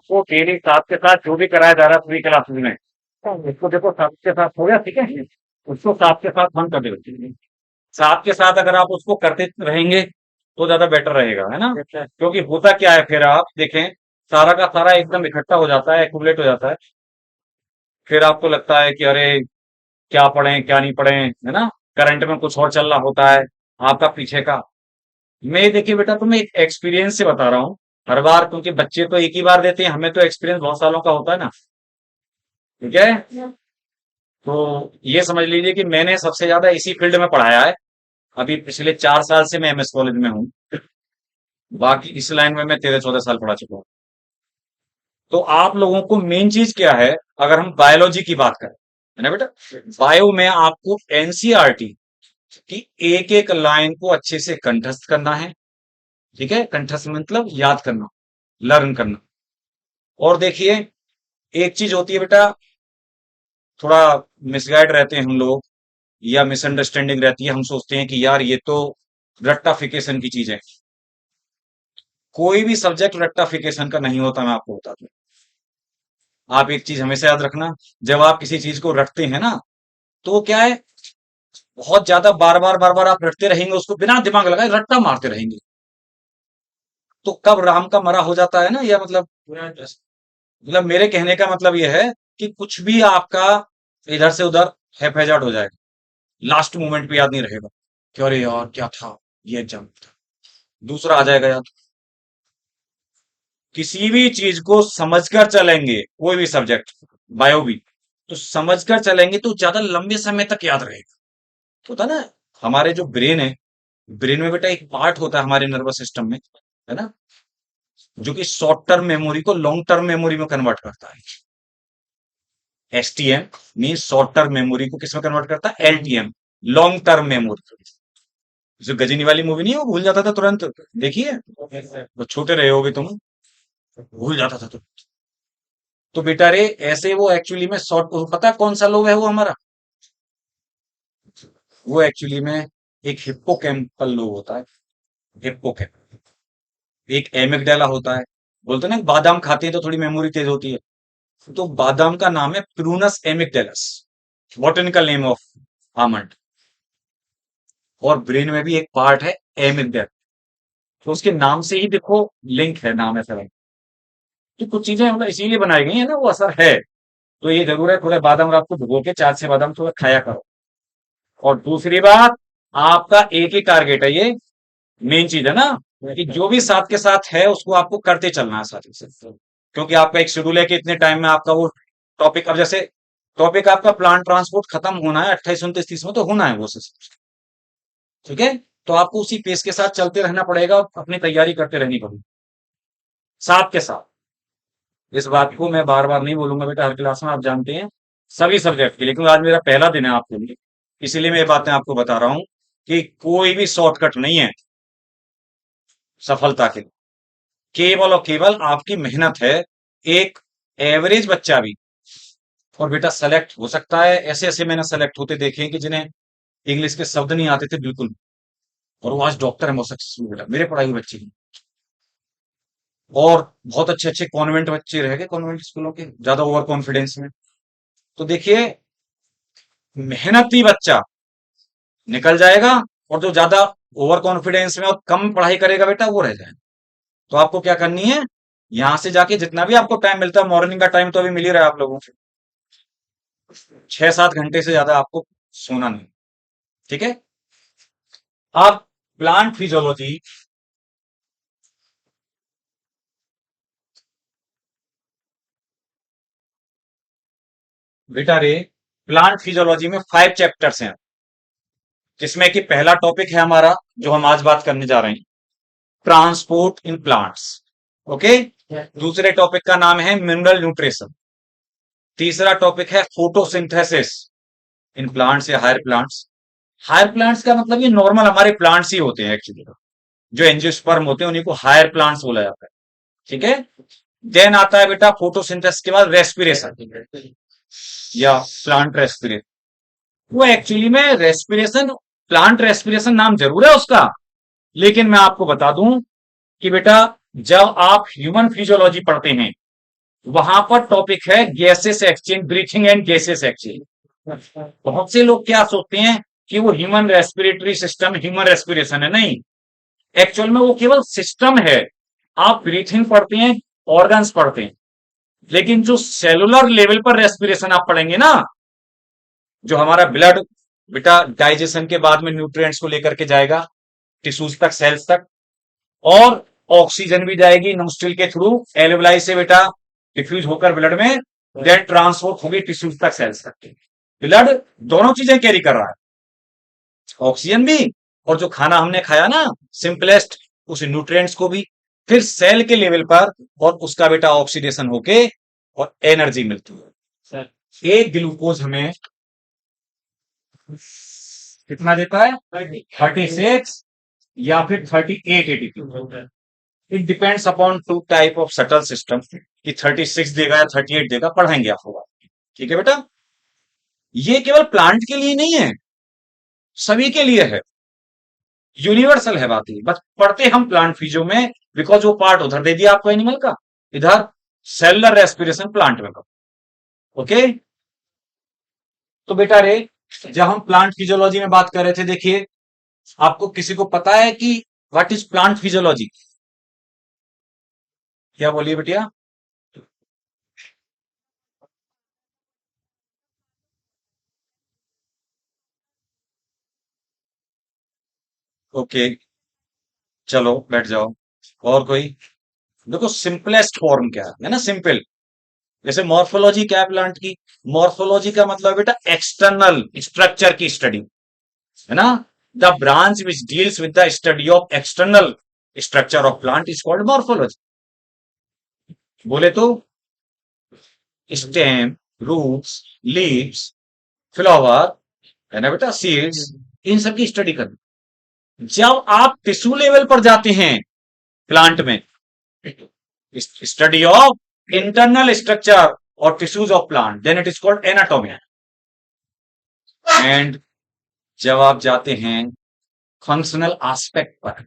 आपको डेली साथ के साथ जो भी कराया जा रहा है फ्री क्लासेस में, उसको देखो साथ के साथ हो गया, ठीक है। उसको साथ के साथ बंद कर दो। साथ के साथ अगर आप उसको करते रहेंगे तो ज्यादा बेटर रहेगा, है ना। क्योंकि होता क्या है, फिर आप देखें सारा का सारा एकदम इकट्ठा हो जाता है, एक्यूमुलेट हो जाता है। फिर आपको लगता है कि अरे क्या पढ़ें क्या नहीं पढ़ें, है ना। करंट में कुछ और चल रहा होता है आपका पीछे का। मैं देखिए बेटा तुम्हें एक एक्सपीरियंस से बता रहा हूँ। हर बार क्योंकि बच्चे तो एक ही बार देते हैं, हमें तो एक्सपीरियंस बहुत सालों का होता है ना, ठीक है। तो ये समझ लीजिए कि मैंने सबसे ज्यादा इसी फील्ड में पढ़ाया है। अभी पिछले 4 साल से मैं एमएस कॉलेज में हूँ। बाकी इस लाइन में मैं 13-14 साल पढ़ा चुका हूँ। तो आप लोगों को मेन चीज क्या है, अगर हम बायोलॉजी की बात करें, है ना बेटा। बायो में आपको एनसीईआरटी की एक एक लाइन को अच्छे से कंठस्थ करना है, ठीक है। कंठस्थ मतलब याद करना, लर्न करना। और देखिए एक चीज होती है बेटा, थोड़ा मिसगाइड रहते हैं हम लोग या मिसअंडरस्टैंडिंग रहती है, हम सोचते हैं कि यार ये तो रट्टाफिकेशन की चीज है। कोई भी सब्जेक्ट रट्टाफिकेशन का नहीं होता, मैं आपको बता दूं। आप एक चीज हमेशा याद रखना, जब आप किसी चीज को रटते हैं ना, तो वो क्या है, बहुत ज्यादा बार बार आप रटते रहेंगे उसको बिना दिमाग लगाए, रट्टा मारते रहेंगे। तो कब राम का मरा हो जाता है ना, या मतलब मेरे कहने का मतलब यह है कि कुछ भी आपका इधर से उधर हैफेजार्ड हो जाएगा, लास्ट मोमेंट पे याद नहीं रहेगा कि अरे यार क्या था, ये एग्जाम था, दूसरा आ जाएगा याद। किसी भी चीज को समझकर चलेंगे, कोई भी सब्जेक्ट, बायो भी, तो समझकर चलेंगे तो ज्यादा लंबे समय तक याद रहेगा। तो होता ना, हमारे जो ब्रेन है, ब्रेन में बेटा एक पार्ट होता है हमारे नर्वस सिस्टम में, है ना, जो कि शॉर्ट टर्म मेमोरी को लॉन्ग टर्म मेमोरी में कन्वर्ट करता है। STM mean short term memory को किसमें कन्वर्ट करता है, एलटीएम लॉन्ग टर्म मेमोरी। जो गजनी वाली मूवी नहीं है, वो भूल जाता था तुरंत, देखिए वो छोटे रहे होगे तुम, भूल जाता था तुरंत। तो बेटा रे ऐसे वो एक्चुअली में शॉर्ट, पता है कौन सा लोब है वो हमारा, वो एक्चुअली में एक हिप्पोकैम्पल लोब होता है। हिप्पोकैम्प, एक एमिगडाला होता है। बोलते हैं ना बादाम खाते हैं तो थोड़ी मेमोरी तेज होती है, तो बादाम का नाम है Prunus amygdalus, botanical name of almond. और ब्रेन में भी एक पार्ट है एमिगडाला, तो उसके नाम से ही देखो लिंक है, नाम ऐसा है। तो कुछ चीजें मतलब इसीलिए बनाई गई है ना, वो असर है। तो ये जरूर है, थोड़े बादाम रात को भिगो के 4 से बादाम थोड़ा खाया करो। और दूसरी बात, आपका एक ही टारगेट है, ये मेन चीज है ना, कि जो भी साथ के साथ है उसको आपको करते चलना है साथ ही साथ। क्योंकि आपका एक शेड्यूल है कि इतने टाइम में आपका वो टॉपिक, अब जैसे टॉपिक आपका प्लांट ट्रांसपोर्ट खत्म होना है 28, 29, 30 में, तो होना है वो सिस्टम, ठीक है। तो आपको उसी पेस के साथ चलते रहना पड़ेगा, अपनी तैयारी करते रहनी पड़ेगी साथ के साथ। इस बात को मैं बार बार नहीं बोलूंगा बेटा, हर क्लास में आप जानते हैं, सभी सब्जेक्ट के, लेकिन आज मेरा पहला दिन है आपके लिए, इसीलिए मैं ये बातें आपको बता रहा हूं कि कोई भी शॉर्टकट नहीं है सफलता के लिए। केवल और केवल आपकी मेहनत है। एक एवरेज बच्चा भी, और बेटा सेलेक्ट हो सकता है, ऐसे ऐसे मैंने सेलेक्ट होते देखे हैं कि जिन्हें इंग्लिश के शब्द नहीं आते थे बिल्कुल, और वो आज डॉक्टर है, बहुत सक्सेसफुल बेटा, मेरे पढ़ाई हुए बच्चे हैं। और बहुत अच्छे अच्छे कॉन्वेंट बच्चे रह गए, कॉन्वेंट स्कूलों के, ज्यादा ओवर कॉन्फिडेंस में। तो देखिए मेहनती बच्चा निकल जाएगा, और जो ज्यादा ओवर कॉन्फिडेंस में और कम पढ़ाई करेगा बेटा वो रह जाएगा। तो आपको क्या करनी है, यहां से जाके जितना भी आपको टाइम मिलता है, मॉर्निंग का टाइम तो अभी मिल ही रहा है आप लोगों को, 6-7 घंटे से ज्यादा आपको सोना नहीं, ठीक है। आप प्लांट फिजियोलॉजी, बेटा रे प्लांट फिजियोलॉजी में 5 चैप्टर्स हैं, जिसमें कि पहला टॉपिक है हमारा जो हम आज बात करने जा रहे हैं, ट्रांसपोर्ट इन प्लांट्स, ओके। दूसरे टॉपिक का नाम है मिनरल न्यूट्रिशन। तीसरा टॉपिक है फोटोसिंथेसिस इन प्लांट्स या हायर प्लांट्स। हायर प्लांट्स का मतलब ये नॉर्मल हमारे प्लांट्स ही होते हैं एक्चुअली, जो एंजियोस्पर्म होते हैं उन्हीं को हायर प्लांट्स बोला जाता है, ठीक है। देन आता है बेटा फोटोसिंथेसिस के बाद रेस्पिरेशन या प्लांट रेस्पिरेशन। वो एक्चुअली में रेस्पिरेशन, प्लांट रेस्पिरेशन नाम जरूर है उसका, लेकिन मैं आपको बता दूं कि बेटा जब आप ह्यूमन फिजियोलॉजी पढ़ते हैं वहां पर टॉपिक है gases exchange, breathing and gases exchange. बहुत से लोग क्या सोचते हैं कि वो human respiratory system, human respiration है, नहीं। एक्चुअल में वो केवल सिस्टम है। आप ब्रीथिंग पढ़ते हैं, ऑर्गन्स पढ़ते हैं, लेकिन जो सेलुलर लेवल पर रेस्पिरेशन आप पढ़ेंगे ना, जो हमारा ब्लड बेटा डाइजेशन के बाद में न्यूट्रिएंट्स को लेकर के जाएगा टिश्यूज तक, सेल्स तक, और ऑक्सीजन भी जाएगी नोस्ट्रिल के थ्रू, एल्वेलाई से बेटा डिफ्यूज होकर ब्लड में, देन ट्रांसपोर्ट होगी टिश्यूज तक, सेल्स तक। ब्लड दोनों चीजें कैरी कर रहा है, ऑक्सीजन भी और जो खाना हमने खाया ना सिंपलेस्ट, उस न्यूट्रिएंट्स को भी, फिर सेल के लेवल पर, और उसका बेटा ऑक्सीडेशन होके और एनर्जी मिलती है। सर एक ग्लूकोज हमें कितना देता है, 36 या फिर 38 ATP. It depends upon two type of subtle system कि 36 देगा या 38 देगा, पढ़ाएंगे आपको। ठीक है बेटा, ये केवल प्लांट के लिए नहीं है, सभी के लिए है, यूनिवर्सल है बात। ये बस पढ़ते हम प्लांट फिजियो में, बिकॉज वो पार्ट उधर दे दिया आपको एनिमल का, इधर सेलुलर रेस्पिरेशन प्लांट में। ओके, तो बेटा रे, जब हम प्लांट फिजियोलॉजी में बात कर रहे थे, देखिए आपको किसी को पता है कि व्हाट इज प्लांट फिजियोलॉजी? क्या बोलिए बेटिया? ओके, चलो बैठ जाओ। और कोई? देखो सिंपलेस्ट फॉर्म क्या है ना, सिंपल। जैसे मॉर्फोलॉजी क्या है प्लांट की? मॉर्फोलॉजी का मतलब बेटा एक्सटर्नल स्ट्रक्चर की स्टडी, है ना। The branch which deals with the study of external structure of plant is called morphology. बोले तो स्टेम, रूट्स, लीव्स, फ्लावर, है ना बेटा, सीड्स, इन सब की स्टडी करनी। जब आप टिश्यू लेवल पर जाते हैं प्लांट में, स्टडी ऑफ इंटरनल स्ट्रक्चर और tissues of plant, then it is called anatomy. And जब आप जाते हैं फंक्शनल एस्पेक्ट पर,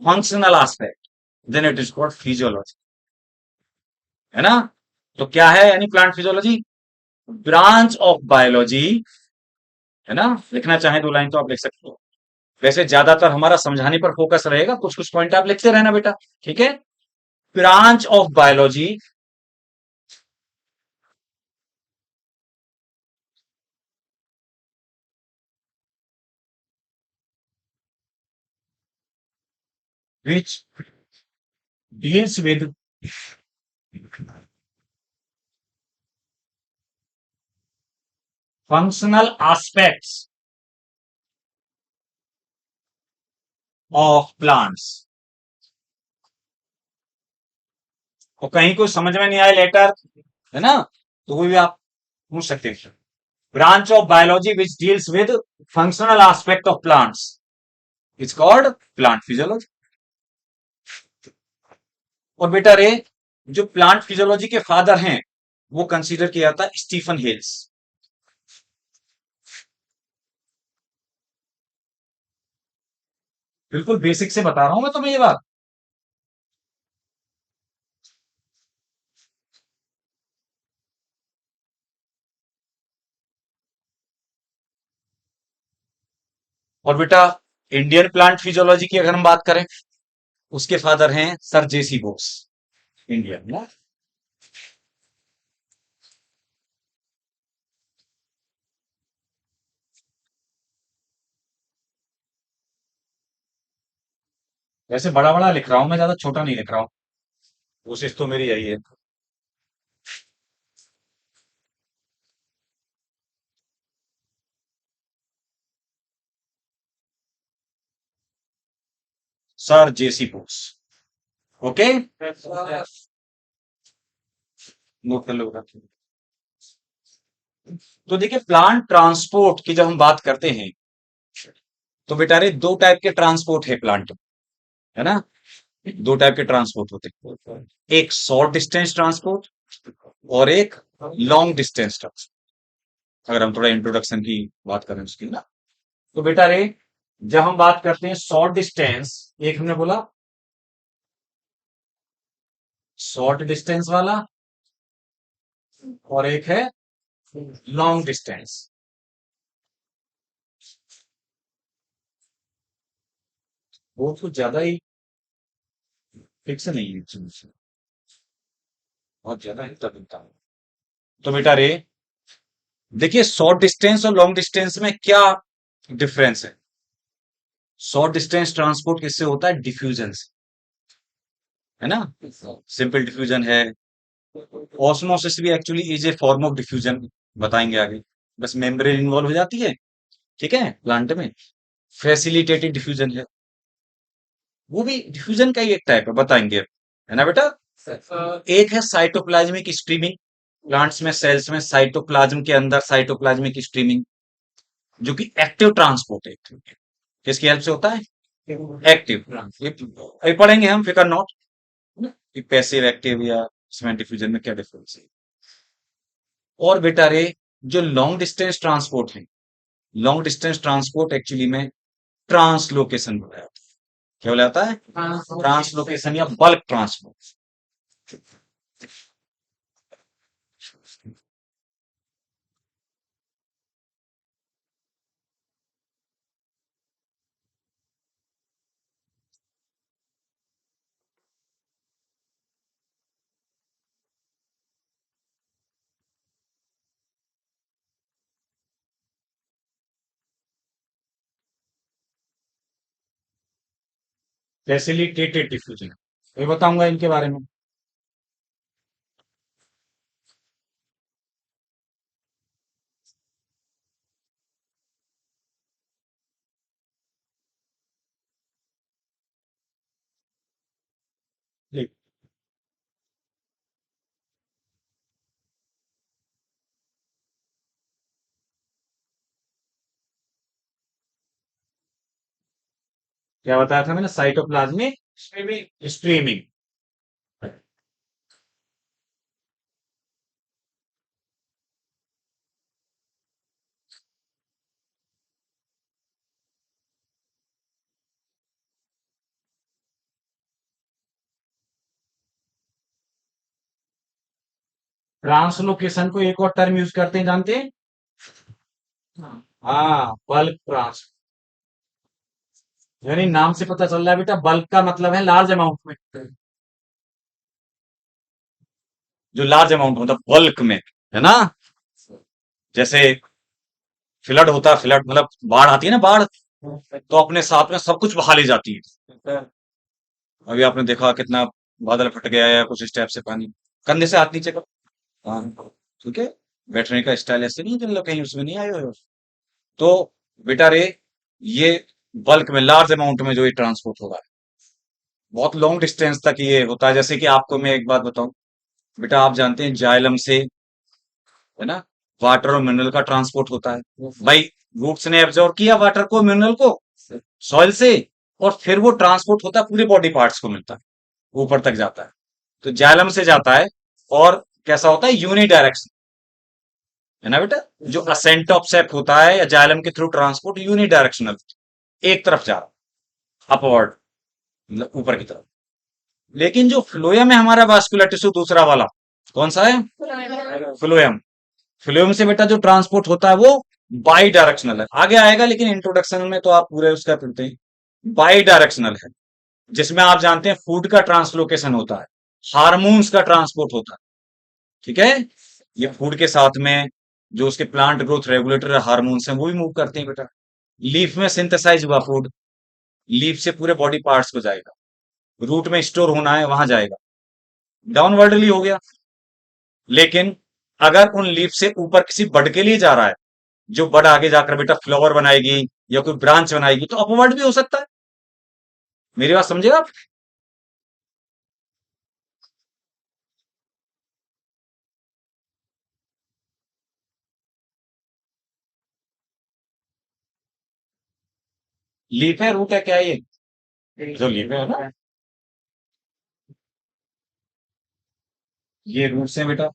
functional aspect, then it is called physiology, है ना। तो क्या है यानी plant physiology? Branch of biology, है ना। लिखना चाहे दो लाइन तो आप लिख सकते हो, वैसे ज्यादातर हमारा समझाने पर फोकस रहेगा, कुछ कुछ पॉइंट आप लिखते रहना बेटा, ठीक है। Branch of biology which deals with functional aspects of plants। और कहीं को समझ में नहीं आए लेटर, है ना, तो वो भी आप पूछ सकते हैं। Branch of biology which deals with functional aspect of plants is called plant physiology. और बेटा रे, जो प्लांट फिजियोलॉजी के फादर हैं वो कंसीडर किया जाता है स्टीफन हेल्स। बिल्कुल बेसिक से बता रहा हूं मैं तुम्हें ये बात। और बेटा इंडियन प्लांट फिजियोलॉजी की अगर हम बात करें, उसके फादर हैं सर जेसी बोस, इंडियन ना। वैसे बड़ा बड़ा लिख रहा हूं मैं, ज्यादा छोटा नहीं लिख रहा हूं, कोशिश तो मेरी यही है। सर जेसी बोस। ओके, नोट कर लो। तो देखिए प्लांट ट्रांसपोर्ट की जब हम बात करते हैं, तो बेटा रे दो टाइप के ट्रांसपोर्ट है प्लांट, है ना। दो टाइप के ट्रांसपोर्ट होते हैं, एक शॉर्ट डिस्टेंस ट्रांसपोर्ट और एक लॉन्ग डिस्टेंस ट्रांसपोर्ट। अगर हम थोड़ा इंट्रोडक्शन की बात करें उसकी ना, तो बेटा रे जब हम बात करते हैं शॉर्ट डिस्टेंस, एक हमने बोला शॉर्ट डिस्टेंस वाला और एक है लॉन्ग डिस्टेंस। वो कुछ ज्यादा ही फिक्स नहीं है actually, बहुत ज्यादा ही तब। तो बेटा रे, देखिए शॉर्ट डिस्टेंस और लॉन्ग डिस्टेंस में क्या डिफरेंस है। शॉर्ट डिस्टेंस ट्रांसपोर्ट किससे होता है? डिफ्यूजन से, है ना। सिंपल डिफ्यूजन है। ऑस्मोसिस भी actually is a form of diffusion, बताएंगे आगे। बस मेम्ब्रेन इन्वॉल्व हो जाती है, ठीक है, प्लांट में। फैसिलिटेटेड डिफ्यूजन है, वो भी डिफ्यूजन का ही एक टाइप है, बताएंगे, है ना बेटा। एक है साइटोप्लाज्मिक स्ट्रीमिंग। प्लांट्स में, सेल्स में साइटोप्लाज्म के अंदर साइटोप्लाज्मिक स्ट्रीमिंग, जो कि एक्टिव ट्रांसपोर्ट है। किसकी हेल्प से होता है? एक्टिव। ये पढ़ेंगे हम, फिकर नॉट, कि पैसिव एक्टिव या इसमें डिफ्यूजन में क्या डिफरेंस है। और बेटा रे, जो लॉन्ग डिस्टेंस ट्रांसपोर्ट है, लॉन्ग डिस्टेंस ट्रांसपोर्ट एक्चुअली में ट्रांसलोकेशन बोला जाता है। क्या बोला जाता है? ट्रांसलोकेशन या बल्क ट्रांसपोर्ट। फैसिलिटेटेड डिफ्यूजन, ये बताऊंगा इनके बारे में। ठीक। क्या बताया था मैंने? Cytoplasmic streaming. ट्रांसलोकेशन को एक और टर्म यूज करते हैं, जानते हैं? हाँ, बल्क ट्रांस। यानी नाम से पता चल रहा है बेटा, बल्क का मतलब है लार्ज अमाउंट में। जो लार्ज अमाउंट मतलब बल्क में, है ना। जैसे फ्लड होता है, फ्लड मतलब बाढ़ आती है ना, बाढ़ तो अपने साथ में सब कुछ बहा ले जाती है। अभी आपने देखा कितना बादल फट गया या कुछ इस टाइप से पानी, कंधे से हाथ नीचे करो। हाँ, ठीक है। बैठने का स्टाइल ऐसे नहीं है कि मतलब कहीं उसमें नहीं आए हो। तो बेटा रे, ये बल्क में लार्ज अमाउंट में जो ये ट्रांसपोर्ट होगा, बहुत लॉन्ग डिस्टेंस तक ये होता है। जैसे कि आपको मैं एक बात बताऊं, बेटा आप जानते हैं जाइलम से, है ना, वाटर और मिनरल का ट्रांसपोर्ट होता है भाई। रूट्स ने एब्जॉर्ब किया वाटर को, मिनरल को सॉइल से, और फिर वो ट्रांसपोर्ट होता है, पूरे बॉडी पार्ट्स को मिलता है, ऊपर तक जाता है। तो जाइलम से जाता है, और कैसा होता है? यूनिडायरेक्शन, है ना बेटा। जो असेंट ऑफ सेप होता है या जाइलम के थ्रू ट्रांसपोर्ट यूनिडायरेक्शनल, एक तरफ जा रहा, अपवर्ड, मतलब ऊपर की तरफ। लेकिन जो फ्लोएम है हमारा वास्कुलर टिश्यू दूसरा वाला, कौन सा है? फ्लोएम। फ्लोएम से बेटा जो ट्रांसपोर्ट होता है वो बाई डायरेक्शनल है, आगे आएगा लेकिन इंट्रोडक्शन में तो आप पूरे उसका पढ़ते हैं। बाई डायरेक्शनल है, जिसमें आप जानते हैं फूड का ट्रांसलोकेशन होता है, हार्मोन्स का ट्रांसपोर्ट होता है, ठीक है। ये फूड के साथ में जो उसके प्लांट ग्रोथ रेगुलेटर हार्मोन्स हैं वो भी मूव करते हैं बेटा। लीफ में सिंथेसाइज हुआ फूड, लीफ से पूरे बॉडी पार्ट्स को जाएगा, रूट में स्टोर होना है वहां जाएगा, डाउनवर्डली हो गया। लेकिन अगर उन लीफ से ऊपर किसी बड के लिए जा रहा है, जो बड आगे जाकर बेटा फ्लावर बनाएगी या कोई ब्रांच बनाएगी, तो अपवर्ड भी हो सकता है। मेरी बात समझे आप? लीफ है, रूट है, क्या है ये? जो लीफ है ना, ये रूट से बेटा।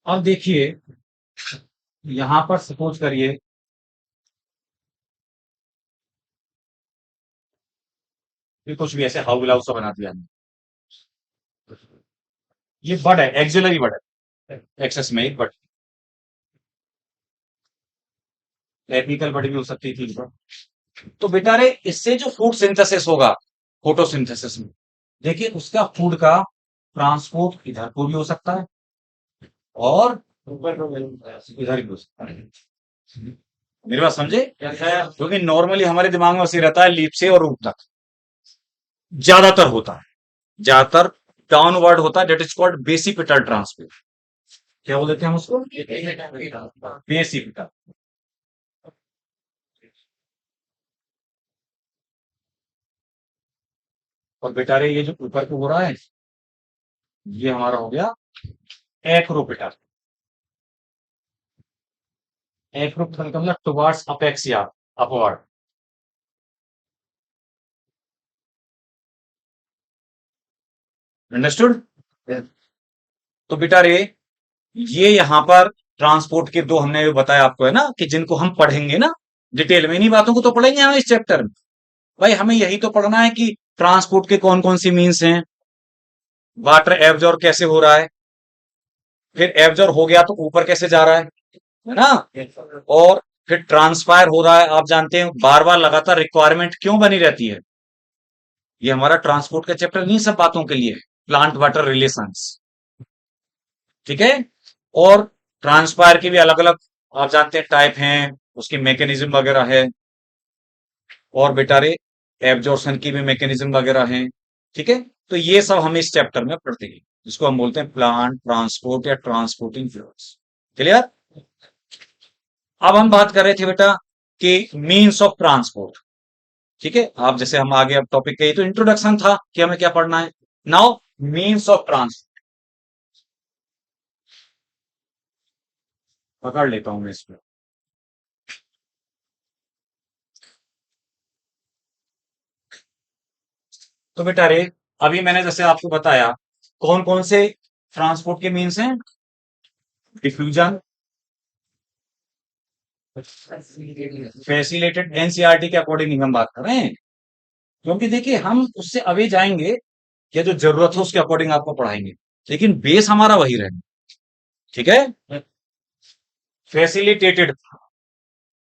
अब देखिए, यहां पर सपोज करिए, कि कुछ भी ऐसे हाउ सा बना दिया हमने। ये बड है, एक्सिलरी बड है, एक्सेस में एक बड, टेक्निकल बड भी हो सकती थी बड। तो बेटा रे इससे जो फूड सिंथेसिस होगा फोटोसिंथेसिस में, देखिए उसका फूड का ट्रांसपोर्ट इधर को भी हो सकता है और इधर भी हो सकता है। मेरी बात समझे? क्योंकि नॉर्मली हमारे दिमाग में वैसे रहता है लीफ से और रूट तक, ज्यादातर होता है, ज्यादातर डाउनवर्ड होता है, that is called basipetal transport. क्या बोल देते हैं हम उसको? बेसिपिटल। और बेटा रे ये जो ऊपर को हो रहा है ये हमारा हो गया एक्रोपिटल। एक्रोपिटल का मतलब टुवर्ड्स अपेक्सिया, अपवर्ड। अंडरस्टूड? तो बेटा रे ये यहां पर ट्रांसपोर्ट के दो हमने बताया आपको है ना, कि जिनको हम पढ़ेंगे ना डिटेल में, इन्हीं बातों को तो पढ़ेंगे हम इस चैप्टर में। भाई हमें यही तो पढ़ना है कि ट्रांसपोर्ट के कौन कौन सी मीन्स हैं, वाटर एब्जॉर्ब कैसे हो रहा है, फिर एब्जॉर्ब हो गया तो ऊपर कैसे जा रहा है ना, और फिर ट्रांसफायर हो रहा है। आप जानते हैं बार बार लगातार रिक्वायरमेंट क्यों बनी रहती है, ये हमारा ट्रांसपोर्ट का चैप्टर नहीं सब बातों के लिए, प्लांट वाटर रिलेशंस, ठीक है। और ट्रांसफायर के भी अलग अलग आप जानते हैं टाइप हैं, उसकी मैकेनिज्म वगैरह है, और बेटा रे एब्जॉर्प्शन की भी मैकेनिज्म वगैरह है, ठीक है। तो ये सब हम इस चैप्टर में पढ़ते हैं, जिसको हम बोलते हैं प्लांट ट्रांसपोर्ट या ट्रांसपोर्टिंग फ्लूइड्स। क्लियर? अब हम बात कर रहे थे बेटा कि मीन्स ऑफ ट्रांसपोर्ट, ठीक है। आप जैसे हम आगे अब टॉपिक के, तो इंट्रोडक्शन था कि हमें क्या पढ़ना है। नाउ मीन्स ऑफ ट्रांसपोर्ट पकड़ लेता हूं मैं इसमें। तो बेटा रे अभी मैंने जैसे आपको बताया कौन कौन से ट्रांसपोर्ट के मीन्स हैं, डिफ्यूजन, फैसिलिटेड, एनसीईआरटी के अकॉर्डिंग हम बात कर रहे हैं, क्योंकि देखिए हम उससे अवे जाएंगे या जो जरूरत है उसके अकॉर्डिंग आपको पढ़ाएंगे, लेकिन बेस हमारा वही रहेगा, ठीक है। फैसिलिटेटेड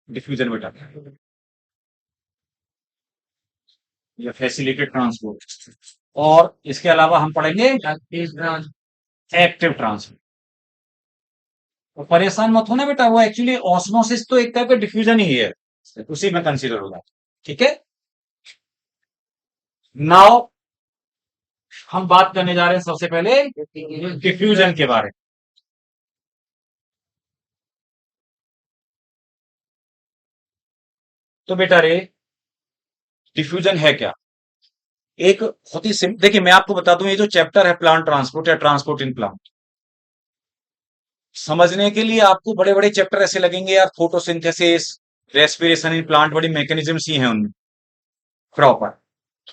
डिफ्यूजन बेटा, या फैसिलिटेड ट्रांसपोर्ट, और इसके अलावा हम पढ़ेंगे एक्टिव ट्रांसपोर्ट। तो परेशान मत होना बेटा, वो एक्चुअली ऑस्मोसिस तो एक टाइप का डिफ्यूजन ही है, उसी में कंसीडर होगा, ठीक है। नाउ हम बात करने जा रहे हैं सबसे पहले डिफ्यूजन के बारे में। तो बेटा रे डिफ्यूजन है क्या, एक बहुत ही सिंपल, देखिए मैं आपको बता दूं, ये जो चैप्टर है प्लांट ट्रांसपोर्ट या ट्रांसपोर्ट इन प्लांट, समझने के लिए आपको बड़े बड़े चैप्टर ऐसे लगेंगे यार, फोटोसिंथेसिस, रेस्पिरेशन इन प्लांट, बड़ी मैकेनिज्म्स ही हैं उनमें, proper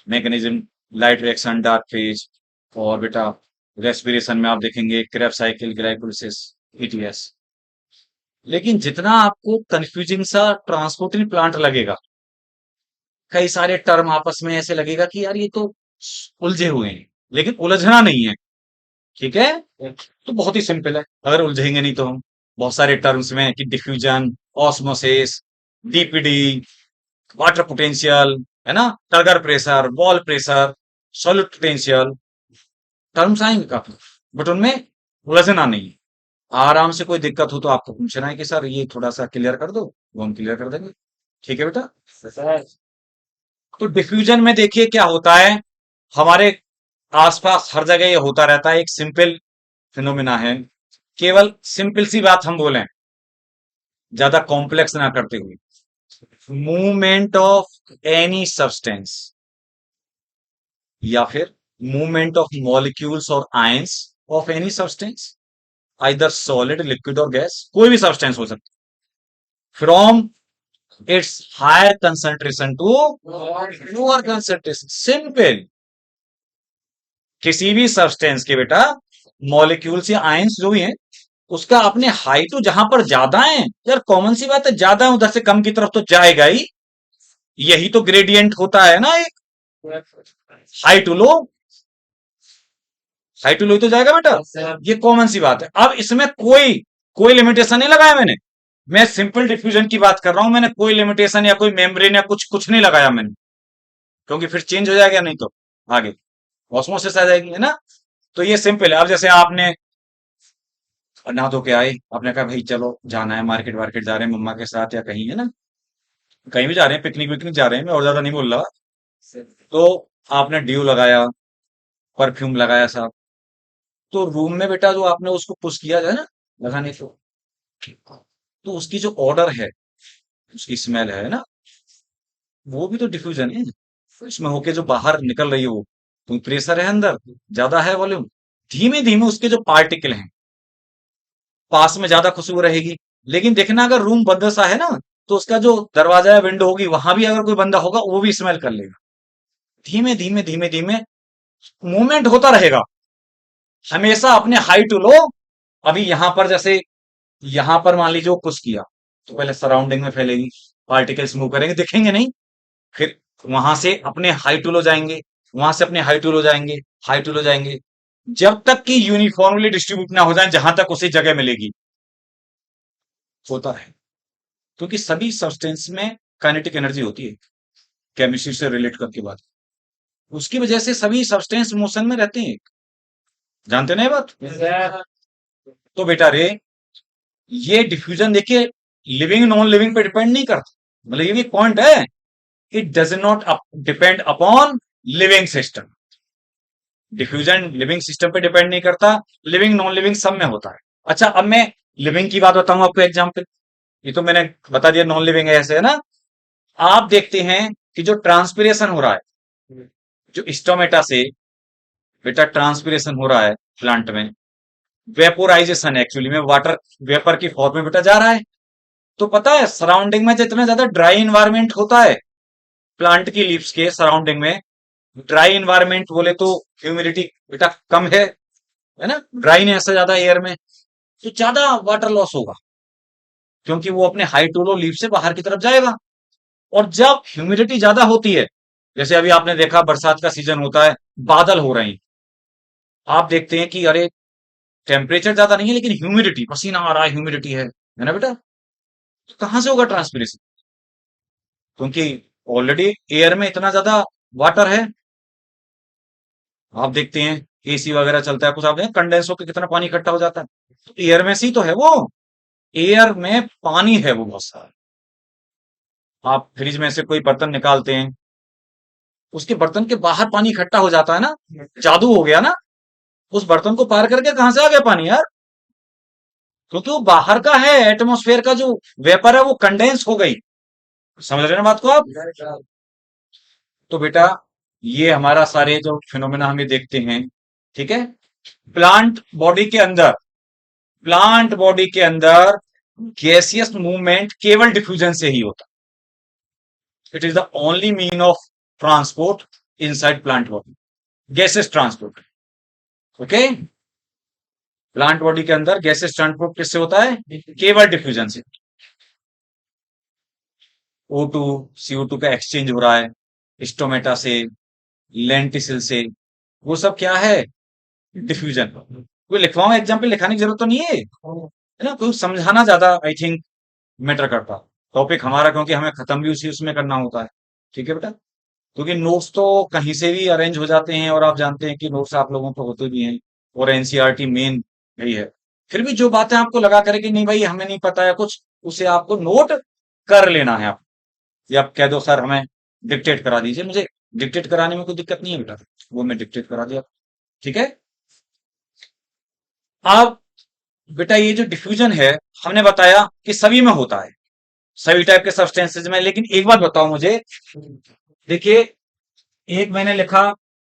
mechanism, light reaction, dark phase, और बेटा रेस्पिरेशन में आप देखेंगे क्रेब्स साइकिल, ग्लाइकोलिसिस, ईटीएस। लेकिन जितना आपको कंफ्यूजिंग सा ट्रांसपोर्टिंग प्लांट लगेगा, कई सारे टर्म आपस में ऐसे लगेगा कि यार ये तो उलझे हुए हैं, लेकिन उलझना नहीं है, ठीक है। तो बहुत ही सिंपल है, अगर उलझेंगे नहीं तो हम, बहुत सारे टर्म्स में कि diffusion, osmosis, DPD, water potential, है ना, turgor pressure, wall pressure, solid potential, terms आएंगे काफी, बट उनमें उलझना नहीं है। आराम से कोई दिक्कत हो तो आपको पूछना है कि सर ये थोड़ा सा क्लियर कर दो, वो हम क्लियर कर देंगे, ठीक है बेटा। तो डिफ्यूजन में देखिए क्या होता है, हमारे आसपास हर जगह ये होता रहता है, एक सिंपल फिनोमिना है, केवल सिंपल सी बात हम बोलें, ज्यादा कॉम्प्लेक्स ना करते हुए, मूवमेंट ऑफ एनी सब्सटेंस या फिर मूवमेंट ऑफ मॉलिक्यूल्स और ions of any substance, either solid, liquid और गैस, कोई भी सब्सटेंस हो सकता है, from its higher concentration to lower concentration, simple. किसी भी सब्सटेंस के बेटा मॉलिक्यूल्स या आयंस जो भी हैं, उसका अपने हाई टू जहां पर ज्यादा है, यार कॉमन सी बात है, ज्यादा है उधर से कम की तरफ तो जाएगा ही, यही तो ग्रेडियंट होता है ना, एक high to low, high to low तो जाएगा बेटा, ये कॉमन सी बात है। अब इसमें कोई कोई लिमिटेशन नहीं लगाया मैंने, मैं सिंपल डिफ्यूजन की बात कर रहा हूं, मैंने कोई लिमिटेशन या कोई मेम्ब्रेन या कुछ कुछ नहीं लगाया मैंने, क्योंकि फिर चेंज हो जाएगा नहीं तो आगे ऑस्मोसिस आ जाएगी, है ना। तो ये सिंपल है। अब जैसे आपने ना धो के आए, आपने कहा भाई चलो जाना है मार्केट वार्केट, जा रहे हैं मम्मा के साथ या कहीं, है ना, कहीं भी जा रहे हैं, पिकनिक विकनिक जा रहे हैं, मैं और ज्यादा नहीं बोल रहा। तो आपने ड्यू लगाया, परफ्यूम लगाया साहब, तो रूम में बेटा जो आपने उसको पुश किया है ना लगाने को, तो उसकी जो ऑर्डर है, उसकी स्मेल है ना, वो भी तो डिफ्यूजन है। इसमें होके जो बाहर निकल रही है वो, तो प्रेशर है अंदर, ज्यादा है वॉल्यूम, धीमे धीमे उसके जो पार्टिकल हैं, पास में ज्यादा खुशबू रहेगी। लेकिन देखना अगर रूम बंद सा है ना, तो उसका जो दरवाजा या विंडो होगी वहां भी अगर कोई बंदा होगा वो भी स्मेल कर लेगा। धीमे धीमे धीमे धीमे मूवमेंट होता रहेगा। हमेशा अपने हाई टू लो। अभी यहां पर जैसे यहां पर मान लीजिए वो पुश किया, तो पहले सराउंडिंग में फैलेगी, पार्टिकल्स मूव करेंगे, दिखेंगे नहीं। फिर वहां से अपने हाई टू लो जाएंगे, वहां से अपने हाई टू लो जाएंगे, हाई टू लो जाएंगे, जब तक कि यूनिफॉर्मली डिस्ट्रीब्यूट ना हो जाए जहां तक उसे जगह मिलेगी। होता है, क्योंकि सभी सब्सटेंस में काइनेटिक एनर्जी होती है, केमिस्ट्री से रिलेट करके बात, उसकी वजह से सभी सब्सटेंस मोशन में रहते हैं। जानते ना ये बात। तो बेटा रे, ये डिफ्यूजन देखिए लिविंग नॉन लिविंग पे डिपेंड नहीं करता, मतलब ये भी पॉइंट है, it does not depend upon living system. Diffusion living system पे डिपेंड नहीं करता, लिविंग नॉन लिविंग सब में होता है। अच्छा, अब मैं लिविंग की बात बताऊं आपको एग्जाम्पल। ये तो मैंने बता दिया नॉन लिविंग है ऐसे, है ना। आप देखते हैं कि जो ट्रांसपिरेशन हो रहा है, जो स्टोमेटा से बेटा ट्रांसपिरेशन हो रहा है प्लांट में, वेपोराइजेशन एक्चुअली में वाटर वेपर की फॉर्म में बेटा जा रहा है। तो पता है सराउंडिंग में जितना ज्यादा ड्राई इन्वायरमेंट होता है प्लांट की लीव्स के सराउंडिंग में, ड्राई इन्वायरमेंट बोले तो ह्यूमिडिटी बेटा कम है ना, ड्राईनेस है ज्यादा एयर में, तो ज्यादा वाटर लॉस होगा, क्योंकि वो अपने हाई टू लो लीव से बाहर की तरफ जाएगा। और जब ह्यूमिडिटी ज्यादा होती है, जैसे अभी आपने देखा बरसात का सीजन होता है, बादल हो रहे हैं, आप देखते हैं कि अरे टेम्परेचर ज्यादा नहीं है लेकिन ह्यूमिडिटी, पसीना आ रहा है, ह्यूमिडिटी है ना बेटा। तो कहां से होगा ट्रांसपिरेशन, क्योंकि ऑलरेडी एयर में इतना ज्यादा वाटर है। आप देखते हैं एसी वगैरह चलता है कुछ, आप देखें कंडेंस होकर कितना पानी इकट्ठा हो जाता है, तो एयर में से ही तो है वो, एयर में पानी है वो बहुत सारा। आप फ्रिज में से कोई बर्तन निकालते हैं, उसके बर्तन के बाहर पानी इकट्ठा हो जाता है ना, जादू हो गया ना, उस बर्तन को पार करके कहां से आ गया पानी यार, क्योंकि वो बाहर का है, एटमॉस्फेयर का जो वेपर है वो कंडेंस हो गई। समझ रहे हैं ना बात को आप। तो बेटा ये हमारा सारे जो फिनोमेना हमें देखते हैं, ठीक है, प्लांट बॉडी के अंदर, प्लांट बॉडी के अंदर गैसियस मूवमेंट केवल डिफ्यूजन से ही होता है। It is the only mean of transport inside plant body, gases transport. Okay, plant body के अंदर गैसेस ट्रांसपोर्ट किससे होता है, केवल डिफ्यूजन से। O2 CO2 का एक्सचेंज हो रहा है स्टोमेटा से, लेंटिसिल से, वो सब क्या है, डिफ्यूजन। कोई लिखवाऊं एग्जाम्पल, लिखाने की जरूरत तो नहीं है ना, कोई समझाना ज्यादा आई थिंक मैटर करता टॉपिक हमारा, क्योंकि हमें खत्म भी उसी उसमें करना होता है। ठीक है बेटा, क्योंकि नोट्स तो कहीं से भी अरेंज हो जाते हैं, और आप जानते हैं कि नोट्स आप लोगों को होते भी हैं, और एनसीईआरटी मेन यही है। फिर भी जो बातें आपको लगा करे कि नहीं भाई हमें नहीं पता है कुछ, उसे आपको नोट कर लेना है। आप या आप कह दो सर हमें डिक्टेट करा दीजिए, मुझे डिक्टेट कराने में कोई दिक्कत नहीं है बेटा, वो मैं डिक्टेट करा दिया। ठीक है। अब बेटा ये जो डिफ्यूजन है, हमने बताया कि सभी में होता है, सभी टाइप के सब्सटेंसेस में। लेकिन एक बात बताओ मुझे, देखिए एक मैंने लिखा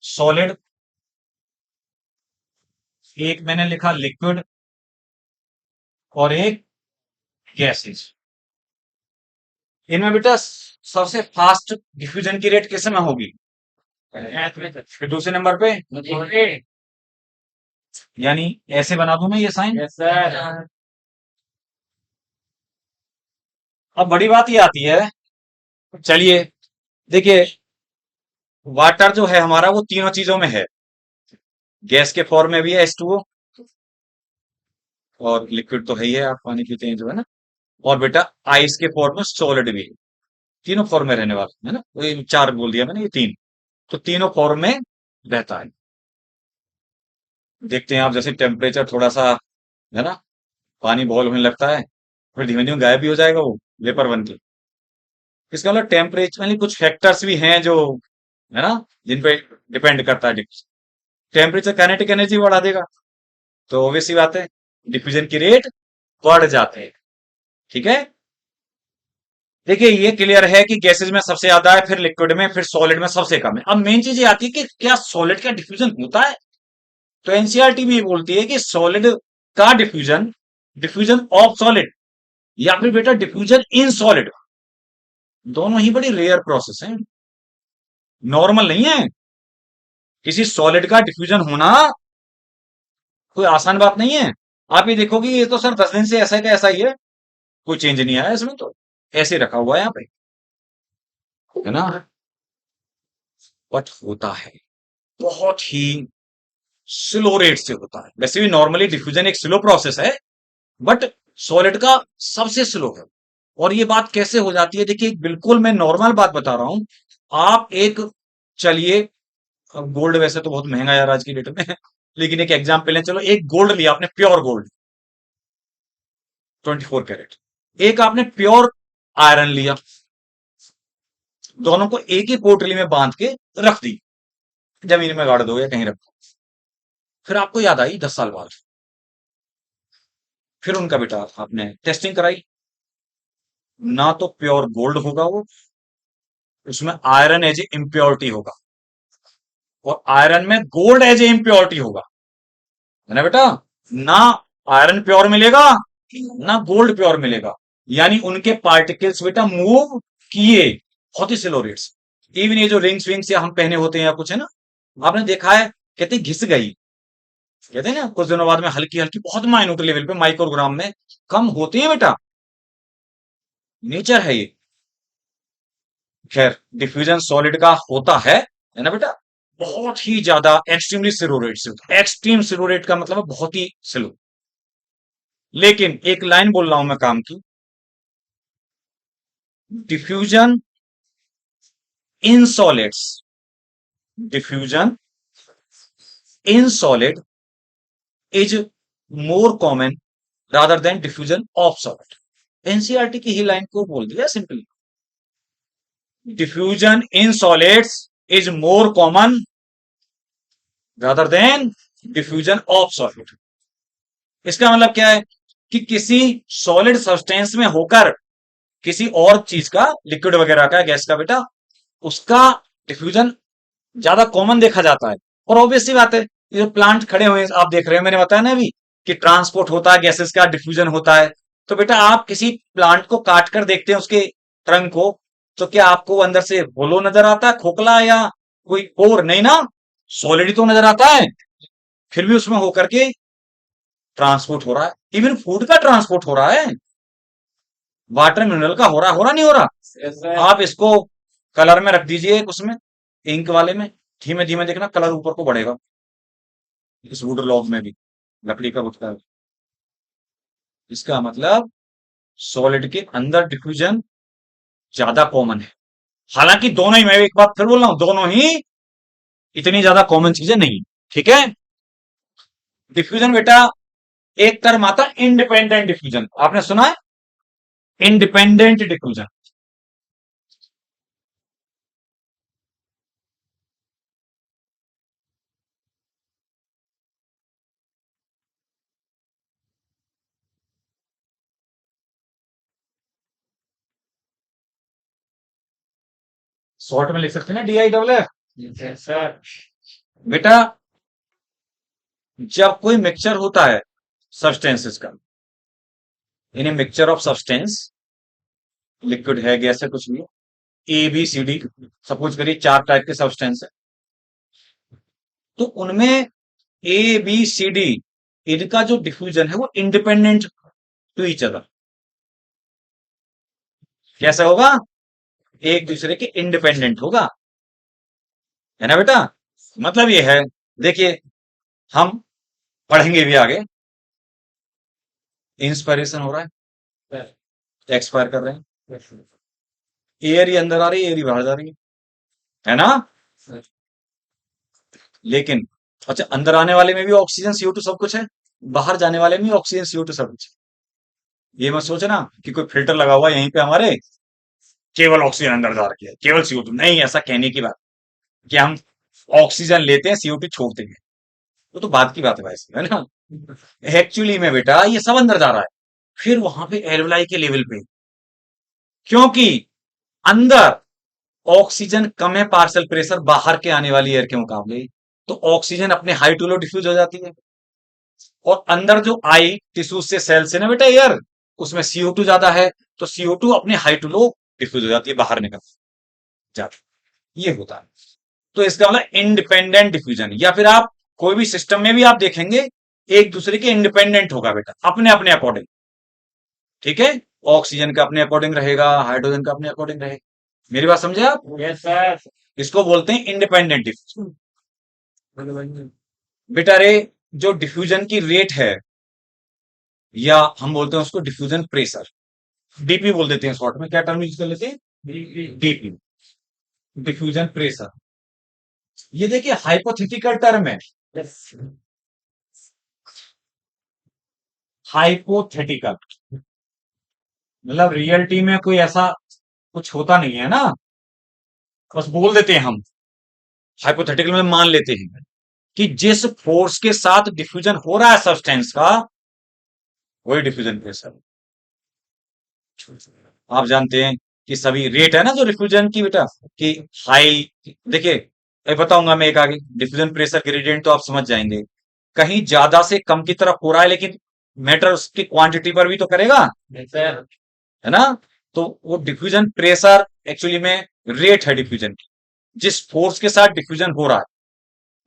सॉलिड, एक मैंने लिखा लिक्विड, और एक गैसेज। इनमें बेटा सबसे फास्ट डिफ्यूजन की रेट किस में होगी, फिर दूसरे नंबर पे, यानी ऐसे बना दूं मैं ये साइन। अब बड़ी बात ये आती है, चलिए देखिए, वाटर जो है हमारा वो तीनों चीजों में है, गैस के फॉर्म में भी है H2O, और लिक्विड तो है ही है, आप पानी पीते हैं जो है ना। और बेटा आइस के फॉर्म में सॉलिड भी है। तीनों फॉर्म में रहने वाला है ना, तो ये चार बोल दिया मैंने, ये तीन, तो तीनों फॉर्म में रहता है। देखते हैं आप, जैसे टेम्परेचर थोड़ा सा है ना, पानी बॉयल होने लगता है, फिर धीमे धीमे गायब भी हो जाएगा वो वेपर बन के। इसका मतलब टेम्परेचर में कुछ फैक्टर्स भी हैं जो है ना, जिन पे डिपेंड करता है। टेम्परेचर काइनेटिक एनर्जी बढ़ा देगा, तो ऑब्वियस सी बात है डिफ्यूजन की रेट बढ़ जाते हैं। ठीक है, देखिए ये क्लियर है कि गैसेज में सबसे ज्यादा है, फिर लिक्विड में, फिर सॉलिड में सबसे कम है। अब मेन चीज ये आती है कि क्या सॉलिड का डिफ्यूजन होता है? तो एनसीईआरटी भी ये बोलती है कि सॉलिड का डिफ्यूजन, डिफ्यूजन ऑफ सॉलिड, या फिर बेटा डिफ्यूजन इन सॉलिड, दोनों ही बड़ी रेयर प्रोसेस है, नॉर्मल नहीं है। किसी सॉलिड का डिफ्यूजन होना कोई आसान बात नहीं है। आप ये देखोगे ये तो सर 10 दिन से ऐसा का ऐसा ही है, कोई चेंज नहीं आया इसमें, तो ऐसे रखा हुआ है यहाँ पे, है ना। बट होता है, बहुत ही स्लो रेट से होता है। वैसे भी नॉर्मली डिफ्यूजन एक स्लो प्रोसेस है, बट सॉलिड का सबसे स्लो है। और ये बात कैसे हो जाती है, देखिए बिल्कुल मैं नॉर्मल बात बता रहा हूं। आप एक, चलिए गोल्ड वैसे तो बहुत महंगा है यार आज की डेट में लेकिन एक एग्जाम्पल है, चलो एक गोल्ड लिया आपने, प्योर गोल्ड 24 कैरेट, एक आपने प्योर आयरन लिया, दोनों को एक ही पोटली में बांध के रख दी, जमीन में गाड़ दो या कहीं रख दो। फिर आपको याद आई 10 साल बाद, फिर उनका बेटा आपने टेस्टिंग कराई, ना तो प्योर गोल्ड होगा वो, उसमें आयरन एज ए इम्प्योरिटी होगा, और आयरन में गोल्ड एज ए इम्प्योरिटी होगा, है ना बेटा। ना आयरन प्योर मिलेगा, ना गोल्ड प्योर मिलेगा। यानी उनके पार्टिकल्स बेटा मूव किए बहुत ही स्लो रेट्स। इवन ये जो रिंग्स विंग्स या हम पहने होते हैं या कुछ है ना, आपने देखा है, कहते हैं घिस गई, कहते हैं ना कुछ दिनों बाद में हल्की हल्की बहुत माइन्यूट लेवल पे माइक्रोग्राम में कम होती है बेटा, नेचर है ये। खैर डिफ्यूजन सॉलिड का होता है ना बेटा, बहुत ही ज्यादा एक्सट्रीमली स्लो रेट से होता है। एक्सट्रीम स्लो रेट का मतलब है बहुत ही स्लो। लेकिन एक लाइन बोल रहा हूं मैं काम की, diffusion in solids, diffusion in solid is more common rather than diffusion of solid. NCERT की ही लाइन को बोल दिया simply, diffusion in solids is more common rather than diffusion of solid. इसका मतलब क्या है कि किसी सॉलिड सब्सटेंस में होकर किसी और चीज का, लिक्विड वगैरह का, गैस का बेटा, उसका डिफ्यूजन ज्यादा कॉमन देखा जाता है। और ऑब्वियस सी बात है, ये जो प्लांट खड़े हुए हैं आप देख रहे हैं, मैंने बताया ना अभी कि ट्रांसपोर्ट होता है, गैसेस का डिफ्यूजन होता है। तो बेटा आप किसी प्लांट को काट कर देखते हैं, उसके ट्रंक को, तो क्या आपको अंदर से होलो नजर आता है, खोखला, या कोई पोर? नहीं ना, सॉलिड ही तो नजर आता है। फिर भी उसमें होकर के ट्रांसपोर्ट हो रहा है, इवन फूड का ट्रांसपोर्ट हो रहा है, वाटर मिनरल का हो रहा नहीं हो रहा। आप इसको कलर में रख दीजिए एक उसमें, इंक वाले में, धीमे धीमे देखना कलर ऊपर को बढ़ेगा। इस वुड लॉग में भी लकड़ी का होता है। इसका मतलब सॉलिड के अंदर डिफ्यूजन ज्यादा कॉमन है। हालांकि दोनों ही, मैं एक बात फिर बोल रहा हूं, दोनों ही इतनी ज्यादा कॉमन चीजें नहीं। ठीक है, डिफ्यूजन बेटा एक टर्म आता है इंडिपेंडेंट डिफ्यूजन, आपने सुना है? इंडिपेंडेंट डिफ्यूजन, शॉर्ट में लिख सकते हैं ना, DISS। बेटा जब कोई मिक्सचर होता है सब्सटेंसेस का, यानी मिक्सचर ऑफ सब्सटेंस, लिक्विड है, गैस है, कुछ भी, ABCD, सपोज करिए 4 टाइप के सब्सटेंस है, तो उनमें ABCD, इनका जो डिफ्यूजन है वो इंडिपेंडेंट टू ईच अदर। कैसा होगा? एक दूसरे के इंडिपेंडेंट होगा, है ना बेटा। मतलब ये है, देखिए हम पढ़ेंगे भी आगे। इंस्पायरेशन हो रहा है, एक्सपायर कर रहे हैं, एयर ही अंदर आ रही है, एयर ही बाहर जा रही है ना। लेकिन अच्छा, अंदर आने वाले में भी ऑक्सीजन CO2 सब कुछ है, बाहर जाने वाले में भी ऑक्सीजन CO2 सब कुछ है। ये मत सोचना कि कोई फिल्टर लगा हुआ है यहीं पे हमारे, केवल ऑक्सीजन अंदर जा रही है, केवल CO2 नहीं, ऐसा कहने की बात कि हम ऑक्सीजन लेते हैं, CO2 छोड़ते हैं, वो तो बात की बात है वैसे, है ना। एक्चुअली में बेटा ये सब अंदर जा रहा है, फिर वहां पे एल्वलाई के लेवल पे, क्योंकि अंदर ऑक्सीजन कम है, पार्शियल प्रेशर बाहर के आने वाली एयर के मुकाबले, तो ऑक्सीजन अपने हाई टू लो डिफ्यूज हो जाती है। और अंदर जो आई टिश्यू से सेल से ना बेटा एयर, उसमें CO2 ज्यादा है, तो CO2 अपने हाई टू लो डिफ्यूज हो जाती है, बाहर निकल जाती, ये होता है। तो इसका मतलब इंडिपेंडेंट डिफ्यूजन, या फिर आप कोई भी सिस्टम में भी आप देखेंगे एक दूसरे के इंडिपेंडेंट होगा बेटा, अपने अपने अकॉर्डिंग, ठीक है। ऑक्सीजन का अपने अकॉर्डिंग रहेगा, हाइड्रोजन का अपने अकॉर्डिंग रहेगा। मेरी बात समझे आप? Yes sir. इसको बोलते हैं इंडिपेंडेंट डिफ्यूजन। बेटा रे, जो डिफ्यूजन की रेट है, या हम बोलते हैं उसको डिफ्यूजन प्रेशर, DP बोल देते हैं शॉर्ट में, क्या टर्म यूज कर लेते हैं? DP, diffusion pressure. ये देखिए हाइपोथेटिकल टर्म है, हाइपोथेटिकल, मतलब रियलिटी में कोई ऐसा कुछ होता नहीं है ना, बस बोल देते हैं हम, हाइपोथेटिकल में मान लेते हैं कि जिस फोर्स के साथ डिफ्यूजन हो रहा है सब्सटेंस का, वही डिफ्यूजन प्रेशर। आप जानते हैं कि सभी रेट है ना जो डिफ्यूजन की बेटा, कि हाई, देखिए ये बताऊंगा मैं एक आगे, डिफ्यूजन प्रेशर ग्रेडियंट तो आप समझ जाएंगे, कहीं ज्यादा से कम की तरफ हो रहा है, लेकिन मैटर उसकी क्वांटिटी पर भी तो करेगा, है ना। तो वो डिफ्यूजन प्रेशर एक्चुअली में रेट है डिफ्यूजन की, जिस फोर्स के साथ डिफ्यूजन हो रहा है,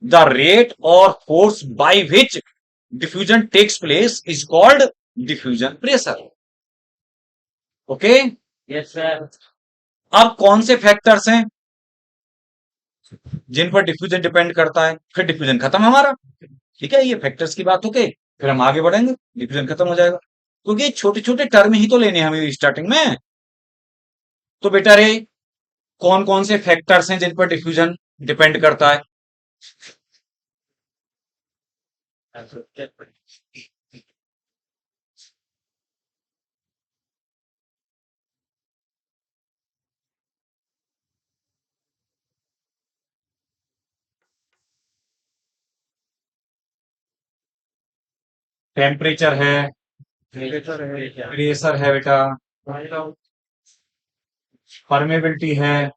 द रेट और force by which diffusion takes place is called diffusion pressure. Okay, yes sir. अब कौन से फैक्टर्स हैं जिन पर डिफ्यूजन डिपेंड करता है, फिर डिफ्यूजन खत्म हमारा, ठीक है। ये फैक्टर्स की बात हो गई, फिर हम आगे बढ़ेंगे, डिफ्यूजन खत्म हो जाएगा, क्योंकि छोटे छोटे टर्म ही तो लेने हैं हमें स्टार्टिंग में। तो बेटा रे, कौन कौन से फैक्टर्स हैं जिन पर डिफ्यूजन डिपेंड करता है? टेम्परेचर है, प्रेशर है बेटा, परमेबिलिटी है,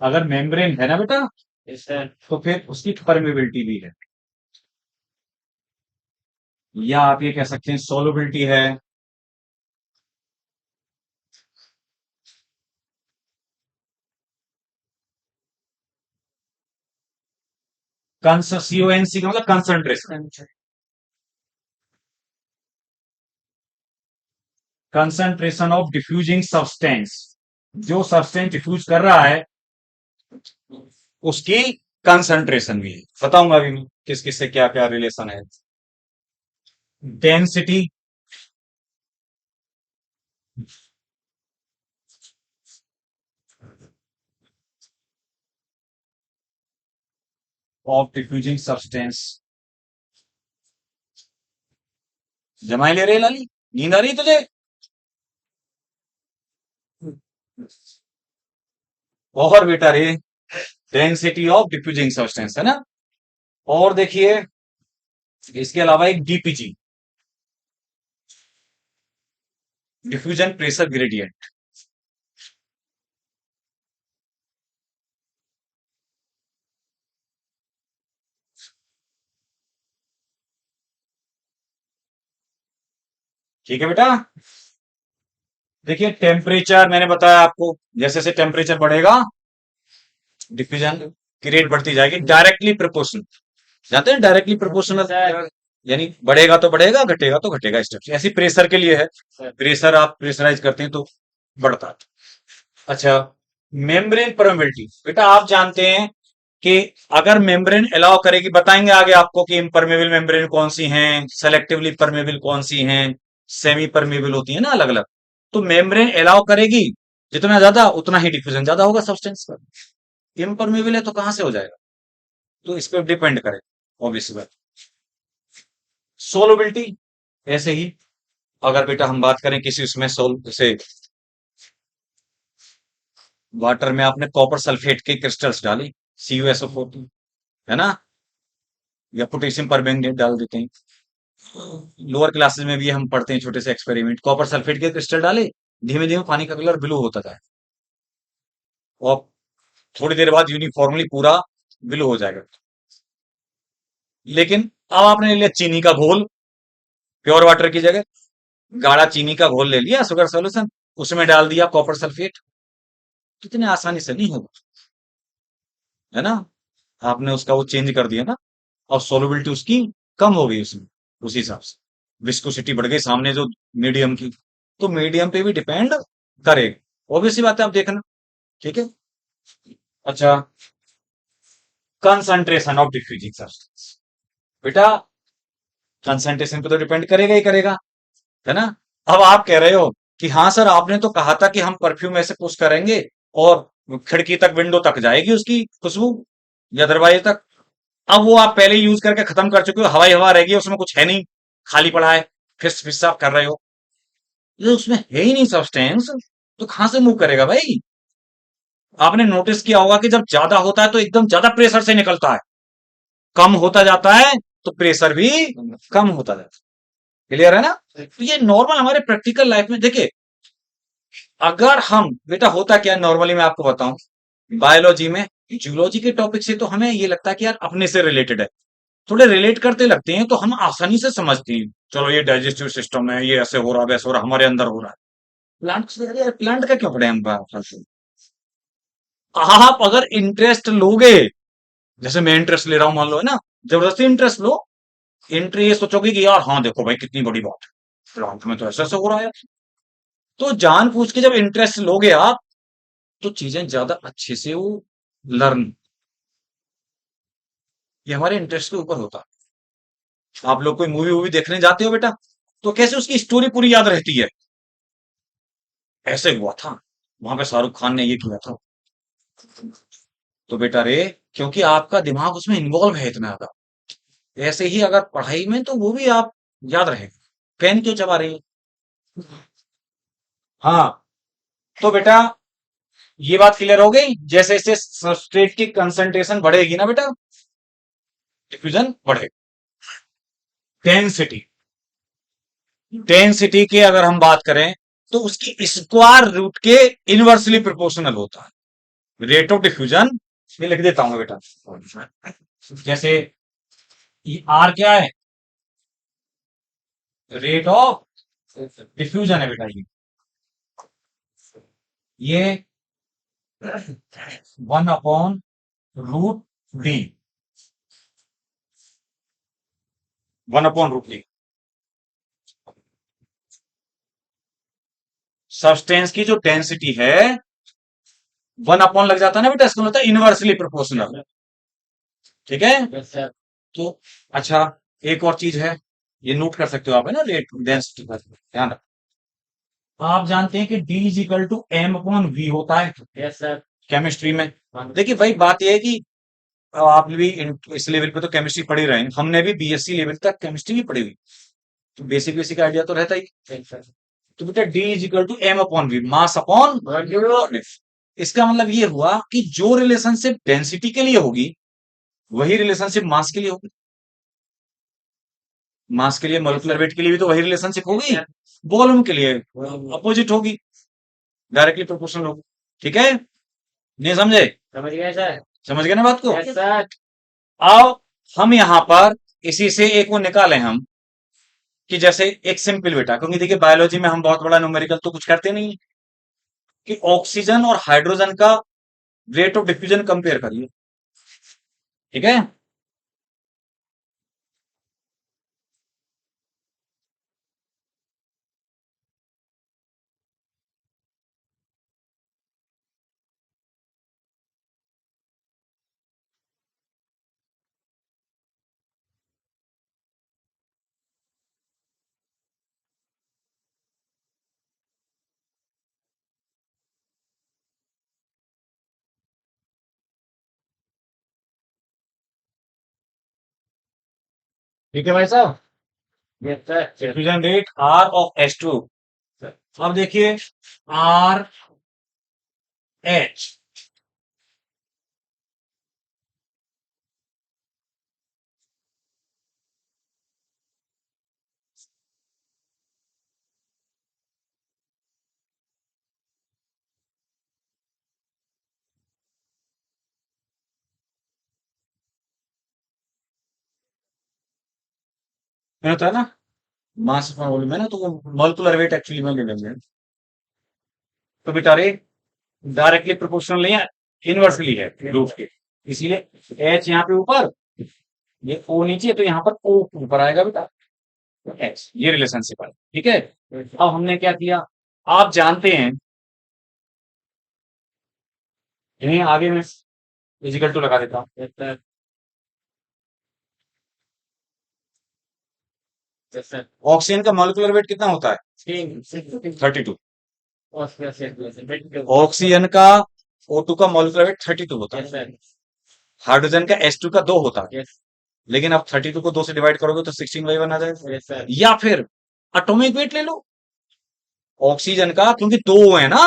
अगर मेम्ब्रेन है ना बेटा, तो फिर उसकी परमेबिलिटी भी है, या आप ये कह सकते हैं सोलबिलिटी है, CONC का मतलब concentration, concentration of diffusing substance, जो सब्सटेंस डिफ्यूज कर रहा है उसकी कंसंट्रेशन भी है। बताऊंगा अभी मैं किस किस से क्या क्या रिलेशन है। डेंसिटी ऑफ डिफ्यूजिंग सब्सटेंस, जमाई ले रहे लाली, नींद आ रही है तुझे? और बेटा रे, डेंसिटी ऑफ डिफ्यूजिंग सब्सटेंस है ना। और देखिए इसके अलावा एक DPG, डिफ्यूजन प्रेशर ग्रेडियंट, ठीक है बेटा। देखिए टेम्परेचर मैंने बताया आपको, जैसे जैसे टेम्परेचर बढ़ेगा डिफ्यूजन की रेट बढ़ती जाएगी, डायरेक्टली प्रोपोर्शनल, जानते हैं डायरेक्टली प्रोपोर्शनल, यानी बढ़ेगा तो बढ़ेगा, घटेगा तो घटेगा, स्टेप ऐसी प्रेशर के लिए है, प्रेशर आप प्रेशराइज करते हैं तो बढ़ता है। अच्छा, मेम्ब्रेन परमेबिलिटी, बेटा आप जानते हैं कि अगर मेम्ब्रेन अलाउ करेगी, बताएंगे आगे आपको कि इम्परमेबल मेम्ब्रेन कौन सी हैं, सेलेक्टिवली परमेबल कौन सी हैं, सेमी परमेबल होती है ना अलग अलग। तो मेम्ब्रेन अलाउ करेगी जितना ज्यादा, उतना ही डिफ्यूजन ज्यादा होगा सब्सटेंस का। इम्परमेबल है तो कहां से हो जाएगा? तो इस पर डिपेंड करे ऑब्वियसली बात। सोलबिलिटी ऐसे ही, अगर बेटा हम बात करें किसी उसमें सोल जैसे वाटर में आपने कॉपर सल्फेट के क्रिस्टल्स डाली, CuSO4, है ना, या पोटेशियम परमैंगनेट डाल देते हैं। लोअर क्लासेस में भी हम पढ़ते हैं छोटे से एक्सपेरिमेंट, कॉपर सल्फेट के क्रिस्टल डाले, धीमे धीमे पानी का कलर ब्लू होता जाए और थोड़ी देर बाद यूनिफॉर्मली पूरा ब्लू हो जाएगा। लेकिन अब आपने ले लिया चीनी का घोल, प्योर वाटर की जगह गाढ़ा चीनी का घोल ले लिया, शुगर सोल्यूशन, उसमें डाल दिया कॉपर सल्फेट, कितने आसानी से नहीं होगा, है ना। आपने उसका वो चेंज कर दिया ना, और सोलबिलिटी उसकी कम हो गई उसमें, उसी हिसाब से विस्कोसिटी बढ़ गई सामने जो मीडियम की। तो मीडियम पे भी डिपेंड करेगा, ऑब्वियसली बात है, आप देखना। ठीक है। अच्छा, कंसंट्रेशन ऑफ डिफ्यूजिंग सब्सटेंस, बेटा कंसंट्रेशन पे तो डिपेंड करेगा ही करेगा, है ना। अब आप कह रहे हो कि हाँ सर आपने तो कहा था कि हम परफ्यूम ऐसे पुश करेंगे और खिड़की तक, विंडो तक जाएगी उसकी खुशबू, या दरवाजे तक। अब वो आप पहले यूज करके खत्म कर चुके हो, हवाई हवा रह गई, उसमें कुछ है नहीं, खाली पड़ा है, फिर साफ कर रहे हो, ये उसमें है ही नहीं सब्सटेंस, तो कहां से मूव करेगा भाई। आपने नोटिस किया होगा कि जब ज्यादा होता है तो एकदम ज्यादा प्रेशर से निकलता है, कम होता जाता है तो प्रेशर भी कम होता जाता है। क्लियर है ना। तो ये नॉर्मल हमारे प्रैक्टिकल लाइफ में देखिए, अगर हम, बेटा होता क्या नॉर्मली, मैं आपको बताऊं, बायोलॉजी में जूलॉजी के टॉपिक से तो हमें ये लगता है कि यार अपने से रिलेटेड है, थोड़े रिलेट करते लगते हैं तो हम आसानी से समझते हैं, चलो ये डाइजेस्टिव सिस्टम है, ये ऐसे हो रहा है, वैसे हो रहा है, हमारे अंदर हो रहा है। प्लांट से यार, प्लांट का क्यों पढ़े हम आप अगर इंटरेस्ट लोगे, जैसे मैं इंटरेस्ट ले रहा हूं मान लो, है ना, जबरदस्ती इंटरेस्ट लो, एंट्री ये सोचोगे कि यार हाँ देखो भाई कितनी बड़ी बात है, प्लांट में तो ऐसा ऐसा हो रहा है, तो जान पूछ के जब इंटरेस्ट लोगे आप, तो चीजें ज्यादा अच्छे से वो लर्न, ये हमारे इंटरेस्ट के ऊपर होता है। आप लोग कोई मूवी वूवी देखने जाते हो बेटा, तो कैसे उसकी स्टोरी पूरी याद रहती है, ऐसे हुआ था, वहां पे शाहरुख खान ने ये किया था, तो बेटा रे, क्योंकि आपका दिमाग उसमें इन्वॉल्व है इतना ज्यादा। ऐसे ही अगर पढ़ाई में, तो वो भी आप याद रहेगा, पेन क्यों चबा रही है। हाँ, तो बेटा ये बात क्लियर हो गई, जैसे जैसे सबस्ट्रेट की कंसंट्रेशन बढ़ेगी ना बेटा, डिफ्यूजन बढ़ेगा। डेंसिटी, डेंसिटी की अगर हम बात करें, तो उसकी स्क्वायर रूट के इनवर्सली प्रोपोर्शनल होता है रेट ऑफ डिफ्यूजन। ये लिख देता हूं बेटा, जैसे ये आर क्या है, रेट ऑफ डिफ्यूजन है बेटा, ये 1/√D, 1/√D, सब्सटेंस की जो डेंसिटी है, 1 अपॉन लग जाता है ना बेटा, इसका मतलब इनवर्सली प्रोपोर्शनल। ठीक है। Yes, sir. तो अच्छा, एक और चीज है, ये नोट कर सकते हो आप, है ना, रेट डेंसिटी का ध्यान रखो। आप जानते हैं कि D=M/V होता है। Yes sir. केमिस्ट्री में देखिए भाई, बात यह है कि आप भी इस लेवल पे तो केमिस्ट्री पढ़ ही रहे हैं, हमने भी BSc लेवल तक केमिस्ट्री भी पढ़ी हुई, तो बेसिक बेसिक आइडिया तो रहता ही। Yes, sir. तो बेटा D=M/V, मास अपॉन वॉल्यूम। इसका मतलब ये हुआ कि जो रिलेशनशिप डेंसिटी के लिए होगी, वही रिलेशनशिप मास के लिए होगी, मास के लिए, मोलिकुलर वेट के लिए भी तो वही रिलेशनशिप होगी, वॉल्यूम के लिए अपोजिट होगी, डायरेक्टली प्रोपोर्शनल होगी। ठीक है, नहीं समझे? समझ गए सर। समझ गए ना बात को? Yes sir. आओ हम यहां पर इसी से एक वो निकालें हम, कि जैसे एक सिंपल बेटा, क्योंकि देखिए बायोलॉजी में हम बहुत बड़ा न्यूमेरिकल तो कुछ करते नहीं है, कि ऑक्सीजन और हाइड्रोजन का रेट ऑफ डिफ्यूजन कंपेयर करिए। ठीक है, ठीक है भाई साहब। Diffusion rate r of H two. अब देखिए आर एच, मैंने होता है ना मास ऑफ वॉल्यूम है ना, तो वो मॉलिक्यूलर वेट एक्चुअली में ले लेंगे। तो बेचारे डायरेक्टली प्रोपोर्शनल नहीं है, इनवर्सली है रूट के, इसीलिए एच यहाँ पे ऊपर, ये ओ नीचे, तो यहाँ पर ओ ऊपर आएगा बेटा, एच, ये रिलेशनशिप है। ठीक है, अब हमने क्या किया, आप जानते हैं इन्हें आगे में इजिकल टू लगा देता हूँ। ऑक्सीजन का मॉलिक्यूलर वेट कितना होता है? 32। ऑक्सीजन का O2 का मॉलिक्यूलर वेट 32 होता है। हाइड्रोजन का H2 का 2 होता है। लेकिन आप 32 को 2 से डिवाइड करोगे तो 16/1 आ जाएगा। या फिर एटॉमिक वेट ले लो ऑक्सीजन का, क्योंकि 2 है ना,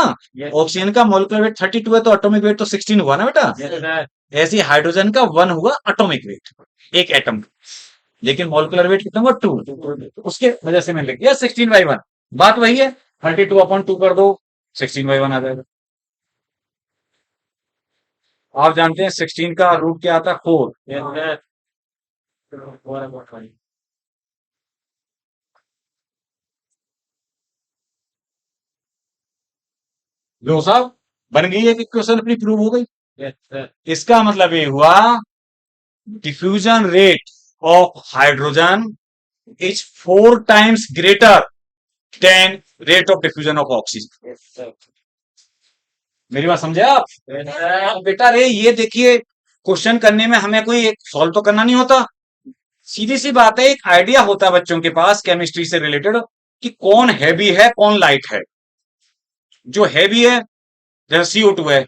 ऑक्सीजन का मॉलिक्यूलर वेट 32 है, तो एटॉमिक वेट तो 16 हुआ ना बेटा। ऐसे हाइड्रोजन का 1 हुआ एटॉमिक वेट, एक एटम, लेकिन मॉलिक्यूलर वेट कितना हुआ 2, उसके वजह से मैंने लिख दिया 16/1। बात वही है, 32/2 कर दो, 16/1 आ जाएगा। आप जानते हैं 16 का रूट क्या आता है? 4। लो साहब, बन गई है कि क्वेश्चन अपनी प्रूव हो गई। इसका मतलब ये हुआ diffusion rate of hydrogen is 4 times greater than rate of diffusion of oxygen. मेरी बात समझे आप? बेटा रे, ये देखिए, क्वेश्चन करने में हमें कोई एक सॉल्व तो करना नहीं होता, सीधी सी बात है, एक आइडिया होता है बच्चों के पास केमिस्ट्री से रिलेटेड कि कौन हैवी है कौन लाइट है। जो हैवी है जैसे CO2 है,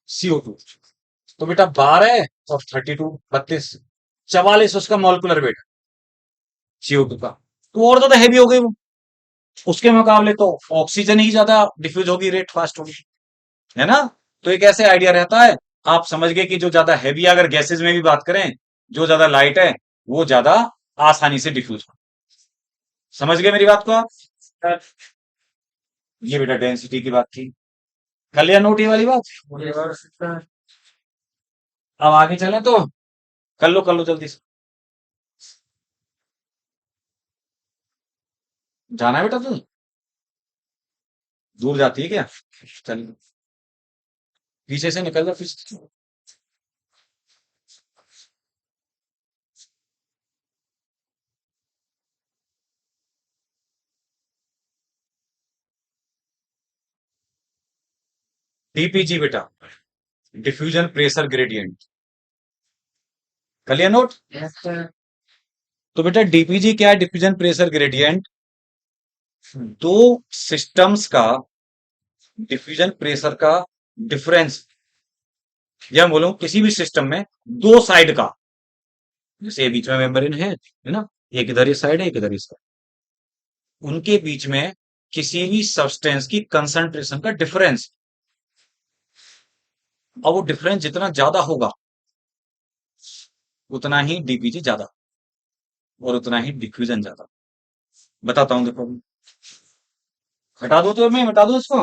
CO2, तो बेटा 12 और 32, 32, 44 उसका मॉलिक्यूलर वेट CO2 का, तो और ज्यादा हैवी हो गई वो। उसके मुकाबले तो ऑक्सीजन ही ज्यादा डिफ्यूज होगी, रेट फास्ट होगी, है ना। तो एक ऐसे आइडिया रहता है, आप समझ गए कि जो ज्यादा हैवी, अगर गैसेज में भी बात करें, जो ज्यादा लाइट है वो ज्यादा आसानी से डिफ्यूज हो। समझ गए मेरी बात को आप? ये बेटा डेंसिटी की बात थी, कर लिया नोट ये वाली बात। अब आगे चले तो कर लो जल्दी से। जाना है बेटा तुम, दूर जाती है क्या? चलिए पीछे से निकल जा, पीछे से। DPG बेटा, डिफ्यूजन प्रेशर ग्रेडियंट, कर लिया नोट? तो बेटा DPG क्या है? डिफ्यूजन प्रेशर ग्रेडियंट, दो सिस्टम्स का डिफ्यूजन प्रेशर का डिफरेंस, या बोलो किसी भी सिस्टम में दो साइड का, जैसे बीच में मेम्ब्रेन है ना, एक इधर इस साइड है एक इधर इस साइड, उनके बीच में किसी भी सब्सटेंस की कंसंट्रेशन का डिफरेंस, और वो डिफरेंस जितना ज्यादा होगा उतना ही DPG ज्यादा और उतना ही डिफ्यूजन ज्यादा। बताता हूं, देखो हटा दो, तो मैं हटा दू इसको।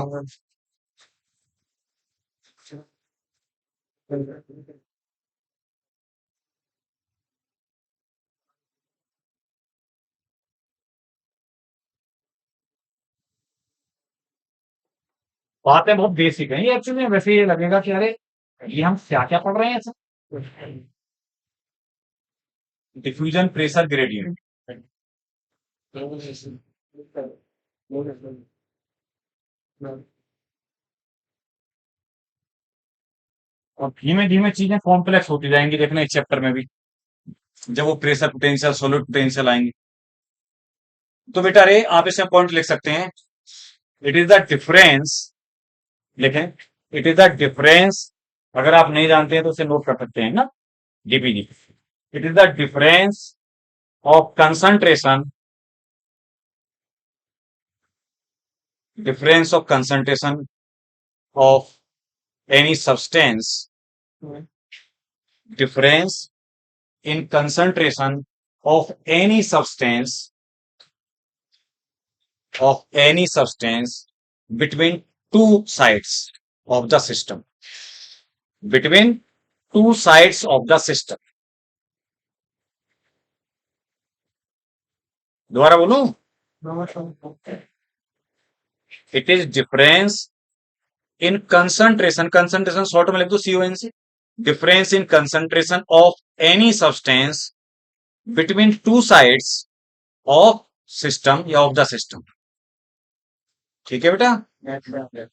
बातें बहुत बेसिक है ये एक्चुअली, वैसे ये लगेगा कि अरे ये हम क्या क्या पढ़ रहे हैं सब। डिफ्यूजन प्रेशर ग्रेडियंट, और धीमे धीमे चीजें कॉम्प्लेक्स होती जाएंगी, देखना इस चैप्टर में भी, जब वो प्रेशर पोटेंशियल सॉलिड पोटेंशियल आएंगे। तो बेटा रे, आप इसमें पॉइंट लिख सकते हैं, इट इज द डिफरेंस, लिखें, इट इज द डिफरेंस, अगर आप नहीं जानते हैं तो उसे नोट कर सकते हैं ना, DPG, It is the difference of concentration of any substance, difference in concentration of any substance between two sides of the system. Between two sides of the system. दोबारा बोलूं? It is difference in concentration short में लिख दो CONC. Difference in concentration of any substance between two sides of system या of the system. ठीक है बेटा?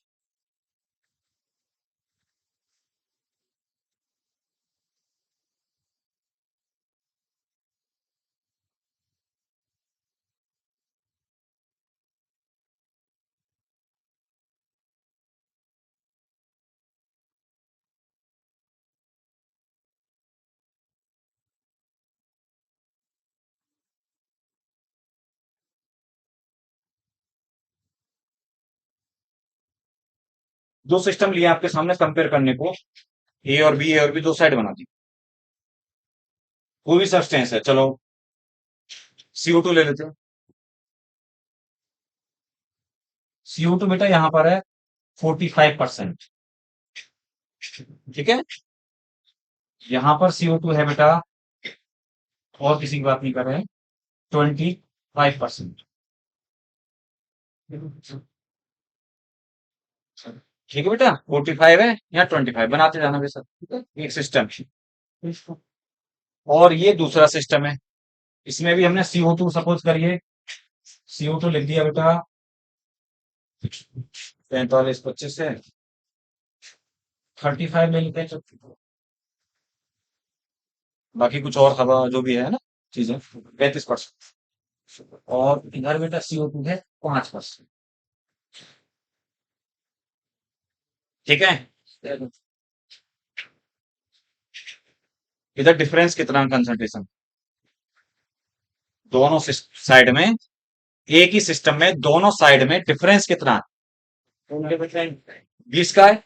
दो सिस्टम लिए आपके सामने कंपेयर करने को, ए और बी दो साइड बना दी. कोई भी सब्सटेंस है, चलो CO2 ले लेते हैं. CO2 बेटा यहां पर है 45%. ठीक है, यहां पर CO2 है बेटा, और किसी की बात नहीं कर रहे हैं, 25%. ठीक है बेटा, 45 है या 25 बनाते जाना बेटा. ठीक है, एक सिस्टम. और ये दूसरा सिस्टम है, इसमें भी हमने CO2 सपोज करिए, CO2 लिख दिया बेटा 45 25 है, 35 ले लेते हैं. बाकी कुछ और हवा जो भी है ना चीजें 35%. और इधर बेटा CO2 है 5%. ठीक है, इधर डिफरेंस कितना कंसंट्रेशन दोनों साइड में, एक ही सिस्टम में दोनों साइड में डिफरेंस कितना? 20 का है.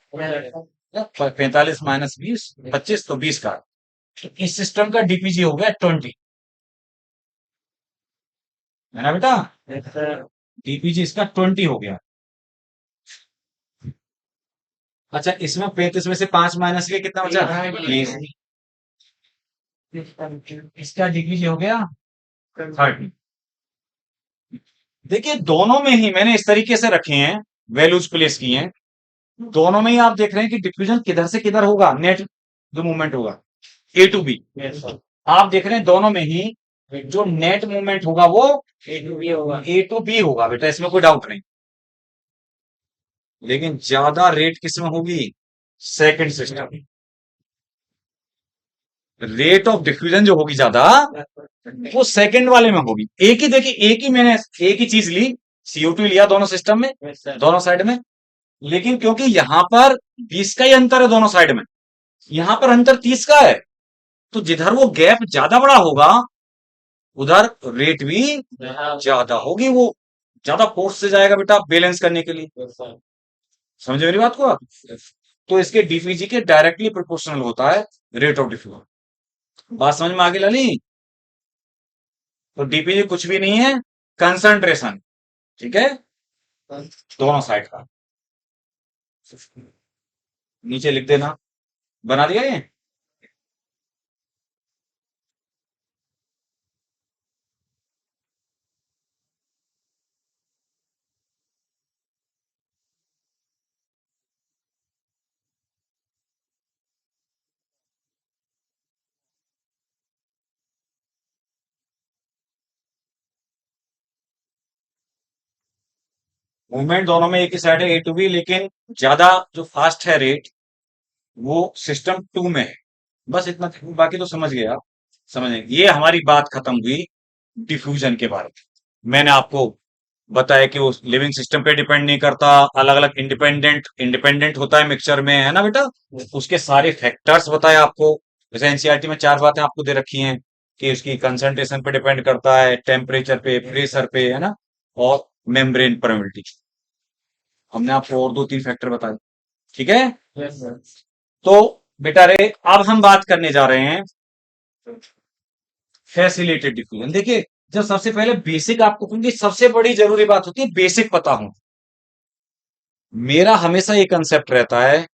45 माइनस 20 25, तो 20 का. तो इस सिस्टम का DPG हो गया 20, है ना बेटा? DPG इसका 20 हो गया. अच्छा, इसमें 35 में से 5 माइनस के कितना बचा? 20. इसका DPG हो गया 30. देखिए, दोनों में ही मैंने इस तरीके से रखे हैं, वैल्यूज प्लेस की हैं. दोनों में ही आप देख रहे हैं कि डिफ्यूजन किधर से किधर होगा, नेट जो मूवमेंट होगा A to B. आप देख रहे हैं दोनों में ही जो नेट मूवमेंट होगा वो A to B होगा बेटा, इसमें कोई डाउट नहीं. लेकिन ज्यादा रेट किसमें होगी? Second system. Rate of diffusion जो होगी ज्यादा, वो सेकंड वाले में होगी. एक ही देखिए, मैंने एक ही चीज ली, CO2 लिया दोनों सिस्टम में, दोनों साइड में. लेकिन क्योंकि यहां पर 20 का ही अंतर है दोनों साइड में, यहां पर अंतर 30 का है, तो जिधर वो गैप ज्यादा बड़ा होगा उधर रेट भी ज्यादा होगी. वो ज्यादा फोर्स से जाएगा बेटा बैलेंस करने के लिए. समझे मेरी बात को आप? तो इसके DPG के डायरेक्टली प्रोपोर्शनल होता है रेट ऑफ डिफ्यूजन. बात समझ में आ गई लाली? तो DPG कुछ भी नहीं है, कंसंट्रेशन. ठीक है, दोनों साइड का. नीचे लिख देना. बना दिया ये? मूवमेंट दोनों में एक ही साइड है A to B, लेकिन ज्यादा जो फास्ट है रेट वो सिस्टम 2 में है. बस इतना, बाकी तो समझ गए आप. समझ गए. ये हमारी बात खत्म हुई डिफ्यूजन के बारे में. मैंने आपको बताया कि वो लिविंग सिस्टम पे डिपेंड नहीं करता, अलग अलग इंडिपेंडेंट होता है मिक्सचर में, है ना बेटा? उसके सारे फैक्टर्स बताए आपको. जैसे एनसीईआरटी में 4 बातें आपको दे रखी हैं कि उसकी कंसंट्रेशन पे डिपेंड करता है, टेम्परेचर पे, प्रेशर पे, है ना, और मेम्ब्रेन परमेबिलिटी। हमने आपको और 2-3 फैक्टर बताए। ठीक है। Yes sir. तो बेटा रे, अब हम बात करने जा रहे हैं फैसिलिटेड डिफ्यूजन। देखिए, जब सबसे पहले बेसिक आपको, क्योंकि सबसे बड़ी जरूरी बात होती है बेसिक पता हो। मेरा हमेशा ये कंसेप्ट रहता है,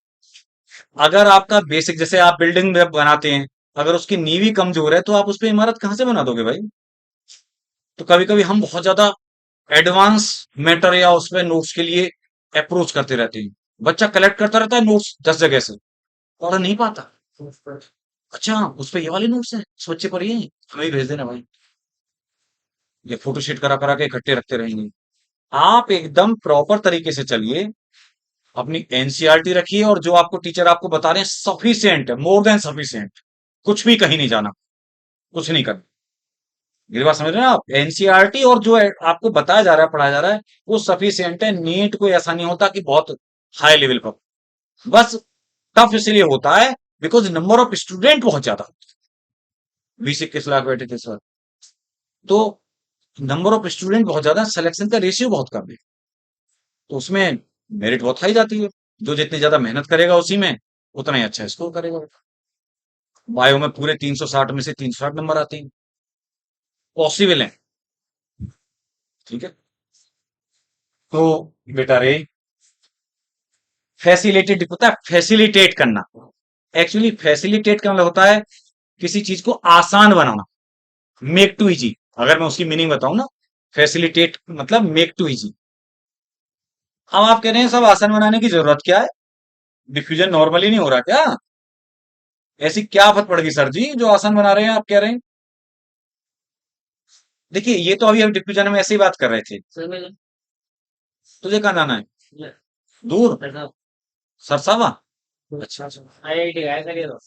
अगर आपका बेसिक, जैसे आप बिल्डिंग बनाते हैं, अगर उसकी नींव ही कमजोर है तो आप उस पर इमारत कहां से बना दोगे भाई। तो कभी कभी हम बहुत ज्यादा एडवांस मैटर या उसमें नोट्स के लिए अप्रोच करते रहते हैं। बच्चा कलेक्ट करता रहता है नोट्स 10 जगह से, और नहीं पाता। अच्छा, उस पे ये वाले नोट्स हैं, इस बच्चे पर ये हैं, हमें भी भेज देना भाई। ये फोटोशीट करा करा के इकट्ठे रखते रहेंगे। आप एकदम प्रॉपर तरीके से चलिए, अपनी एनसीईआरटी रखिए, और जो आपको टीचर आपको बता रहे हैं सफिशिएंट है, मोर देन सफिशिएंट। कुछ भी कहीं नहीं जाना, कुछ नहीं करना। मेरी बात समझ रहे हैं आप? एनसीईआरटी और जो आपको बताया जा रहा है, पढ़ाया जा रहा है, वो सफिशिएंट है। नीट को ऐसा नहीं होता कि बहुत हाई लेवल पर, बस टफ इसलिए होता है बिकॉज नंबर ऑफ स्टूडेंट बहुत ज्यादा। 20-21 लाख बैठे थे सर, तो नंबर ऑफ स्टूडेंट बहुत ज्यादा, सिलेक्शन का रेशियो बहुत कम है, तो उसमें मेरिट बहुत हाई जाती है। जो जितनी ज्यादा मेहनत करेगा उसी में उतना ही अच्छा स्कोर करेगा। बायो में पूरे 360 में से 360 नंबर आते हैं, पॉसिबल है। ठीक है। तो बेटा रे, फैसिलिटेट होता है, फैसिलिटेट करना। एक्चुअली फैसिलिटेट का मतलब होता है किसी चीज को आसान बनाना, मेक टू इजी। अगर मैं उसकी मीनिंग बताऊं ना, फैसिलिटेट मतलब मेक टू इजी। अब आप कह रहे हैं सब आसान बनाने की जरूरत क्या है, डिफ्यूजन नॉर्मली नहीं हो रहा क्या? ऐसी क्या आफत पड़ गई सर जी जो आसान बना रहे हैं आप कह रहे हैं? देखिए, ये तो अभी हम डिफ्यूजन में ऐसे ही बात कर रहे थे। सर मैं तुझे कहाँ जाना है? ये- दूर? सर साहब, सरसावा? अच्छा अच्छा। आईआईटी आया था ये तो।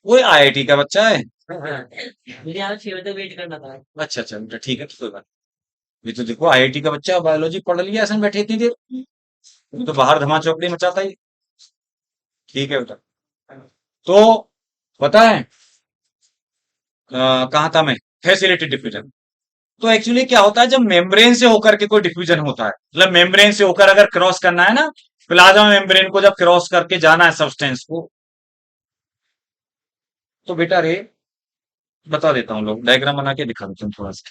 वो आईआईटी का बच्चा है? मुझे यहाँ 6 बजे तक वेट करना था। अच्छा अच्छा बेटा, ठीक है, तो कोई बात नहीं। ये तो देखो आईआईटी का बच्चा, बायोलॉजी पढ़ लिया, ऐसे में बैठे इतनी देर। ये तो बाहर धमा चौकड़ी मचाता ही। ठीक है बेटा। तो पता है कहाँ था मैं? Facility diffusion. तो एक्चुअली क्या होता है, जब मेम्ब्रेन से होकर के कोई डिफ्यूजन होता है, मतलब मेम्ब्रेन से होकर अगर क्रॉस करना है ना, प्लाज्मा मेम्ब्रेन को जब क्रॉस करके जाना है सब्सटेंस को, तो बेटा रे, बता देता हूँ, लोग डायग्राम बना के दिखा देता हूँ थोड़ा सा।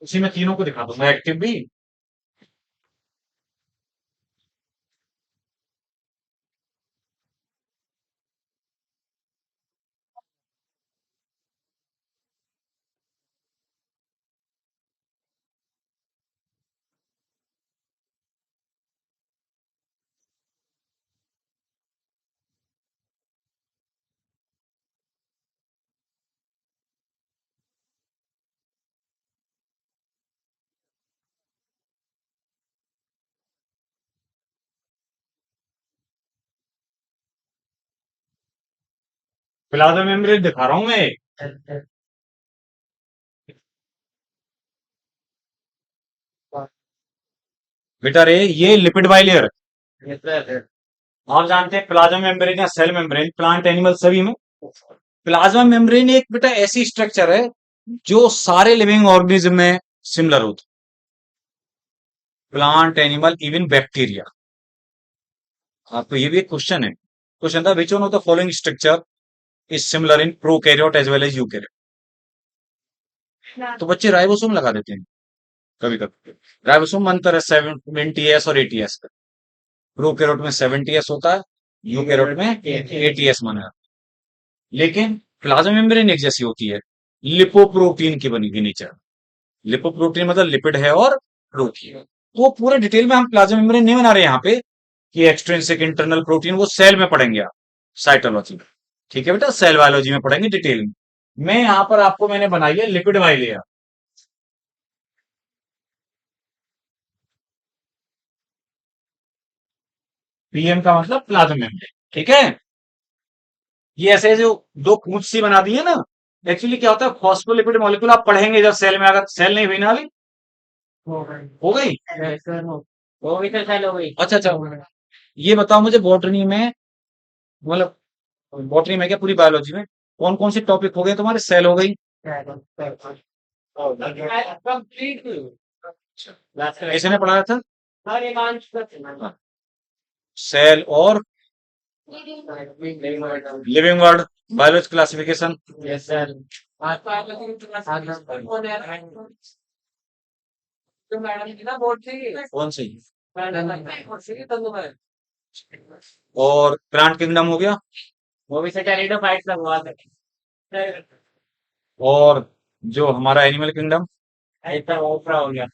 उसी में तीनों को दिखा दूंगा, एक्टिव भी। प्लाज्मा मेम्ब्रेन दिखा रहा हूं मैं। बेटा रे, ये लिपिड बाइलेयर। आप जानते हैं प्लाज्मा मेम्ब्रेन या सेल मेम्ब्रेन, प्लांट एनिमल सभी में प्लाज्मा मेम्ब्रेन एक बेटा ऐसी स्ट्रक्चर है जो सारे लिविंग ऑर्गेनिज्म में सिमिलर होती है। Plant, animal, even bacteria. आपको ये भी एक क्वेश्चन है, क्वेश्चन था which one of the following structure is similar in prokaryote as well as eukaryote. तो बच्चे राइबोसोम लगा देते हैं कभी कभी। राइबोसोम अंतर है 70s और 80s का। प्रोकैरियोट में 70s होता है, यूकैरियोट में 80s माना जाता है। लेकिन प्लाज्मा मेम्ब्रेन एक जैसी होती है, लिपोप्रोटीन की बनी हुई नेचर। लिपोप्रोटीन मतलब लिपिड है और प्रोटीन। वो पूरे डिटेल में हम प्लाज्मा मेम्ब्रेन नहीं बना रहे यहाँ पे, कि एक्सट्रिंसिक इंटरनल प्रोटीन, वो सेल में पढ़ेंगे आप, साइटोलॉजी में। ठीक है बेटा, सेल बायोलॉजी में पढ़ेंगे डिटेल में। मैं यहाँ पर आपको मैंने बनाई है लिपिड बाइलेयर। पीएम का मतलब प्लाज्मा मेम्ब्रेन। ठीक है। ये ऐसे जो दो पूंछ सी बना दी है ना, एक्चुअली क्या होता है, फॉस्फोलिपिड मॉलिक्यूल आप पढ़ेंगे जब सेल में, अगर सेल नहीं हुई ना अभी, हो गई। वो भी तो सेल हो गई। अच्छा अच्छा, ये बताओ मुझे बॉटनी में, मतलब बॉटनी में क्या पूरी बायोलॉजी में कौन कौन से टॉपिक हो गए तुम्हारे, सेल हो गई, कंप्लीट लास्ट इसने पढ़ाया था, हर एक आंच सेल और living word, biology classification. Yes sir. तो मैडम की ना बोर्ड थी, कौन सी, मैडम से तंदू में और प्लांट किंगडम हो गया, वो भी सैटेलाइट फाइट लगवा थे। और जो हमारा एनिमल किंगडम, ऐसा ओपरा हो गया।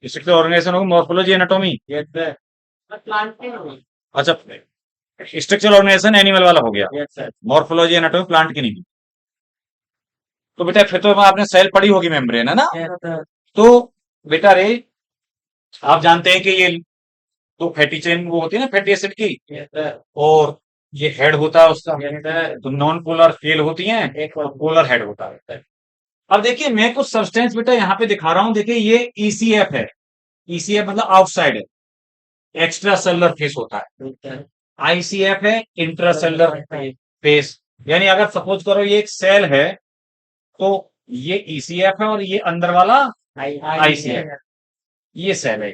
स्ट्रक्चर ऑर्गेनाइजेशन हो, morphology anatomy. Yes sir. Plant की नहीं। अच्छा, स्ट्रक्चर ऑर्गेनाइजेशन एनिमल वाला हो गया, yes sir. Morphology anatomy plant की नहीं। तो बेटा फिर तो आपने सेल पढ़ी होगी, मेम्ब्रेन है ना। Yes sir. तो बेटा रे, आप जानते हैं कि ये तो फैटी चेन वो होती है ना, फैटी एसिड की, यस सर। और ये हेड होता है उसका, यस सर। तो नॉन पोलर फेल होती हैं, एक और पोलर हेड होता है। अब देखिए मैं कुछ सब्सटेंस बेटा यहाँ पे दिखा रहा हूँ, देखिए ये ईसीएफ है, ईसीएफ मतलब आउटसाइड है, एक्स्ट्रा सेलुलर फेस होता है, आईसीएफ है इंट्रा सेलुलर फेस। यानी अगर सपोज करो ये एक सेल है, तो ये ईसीएफ है और ये अंदर वाला आईसीएफ, ये सेल है,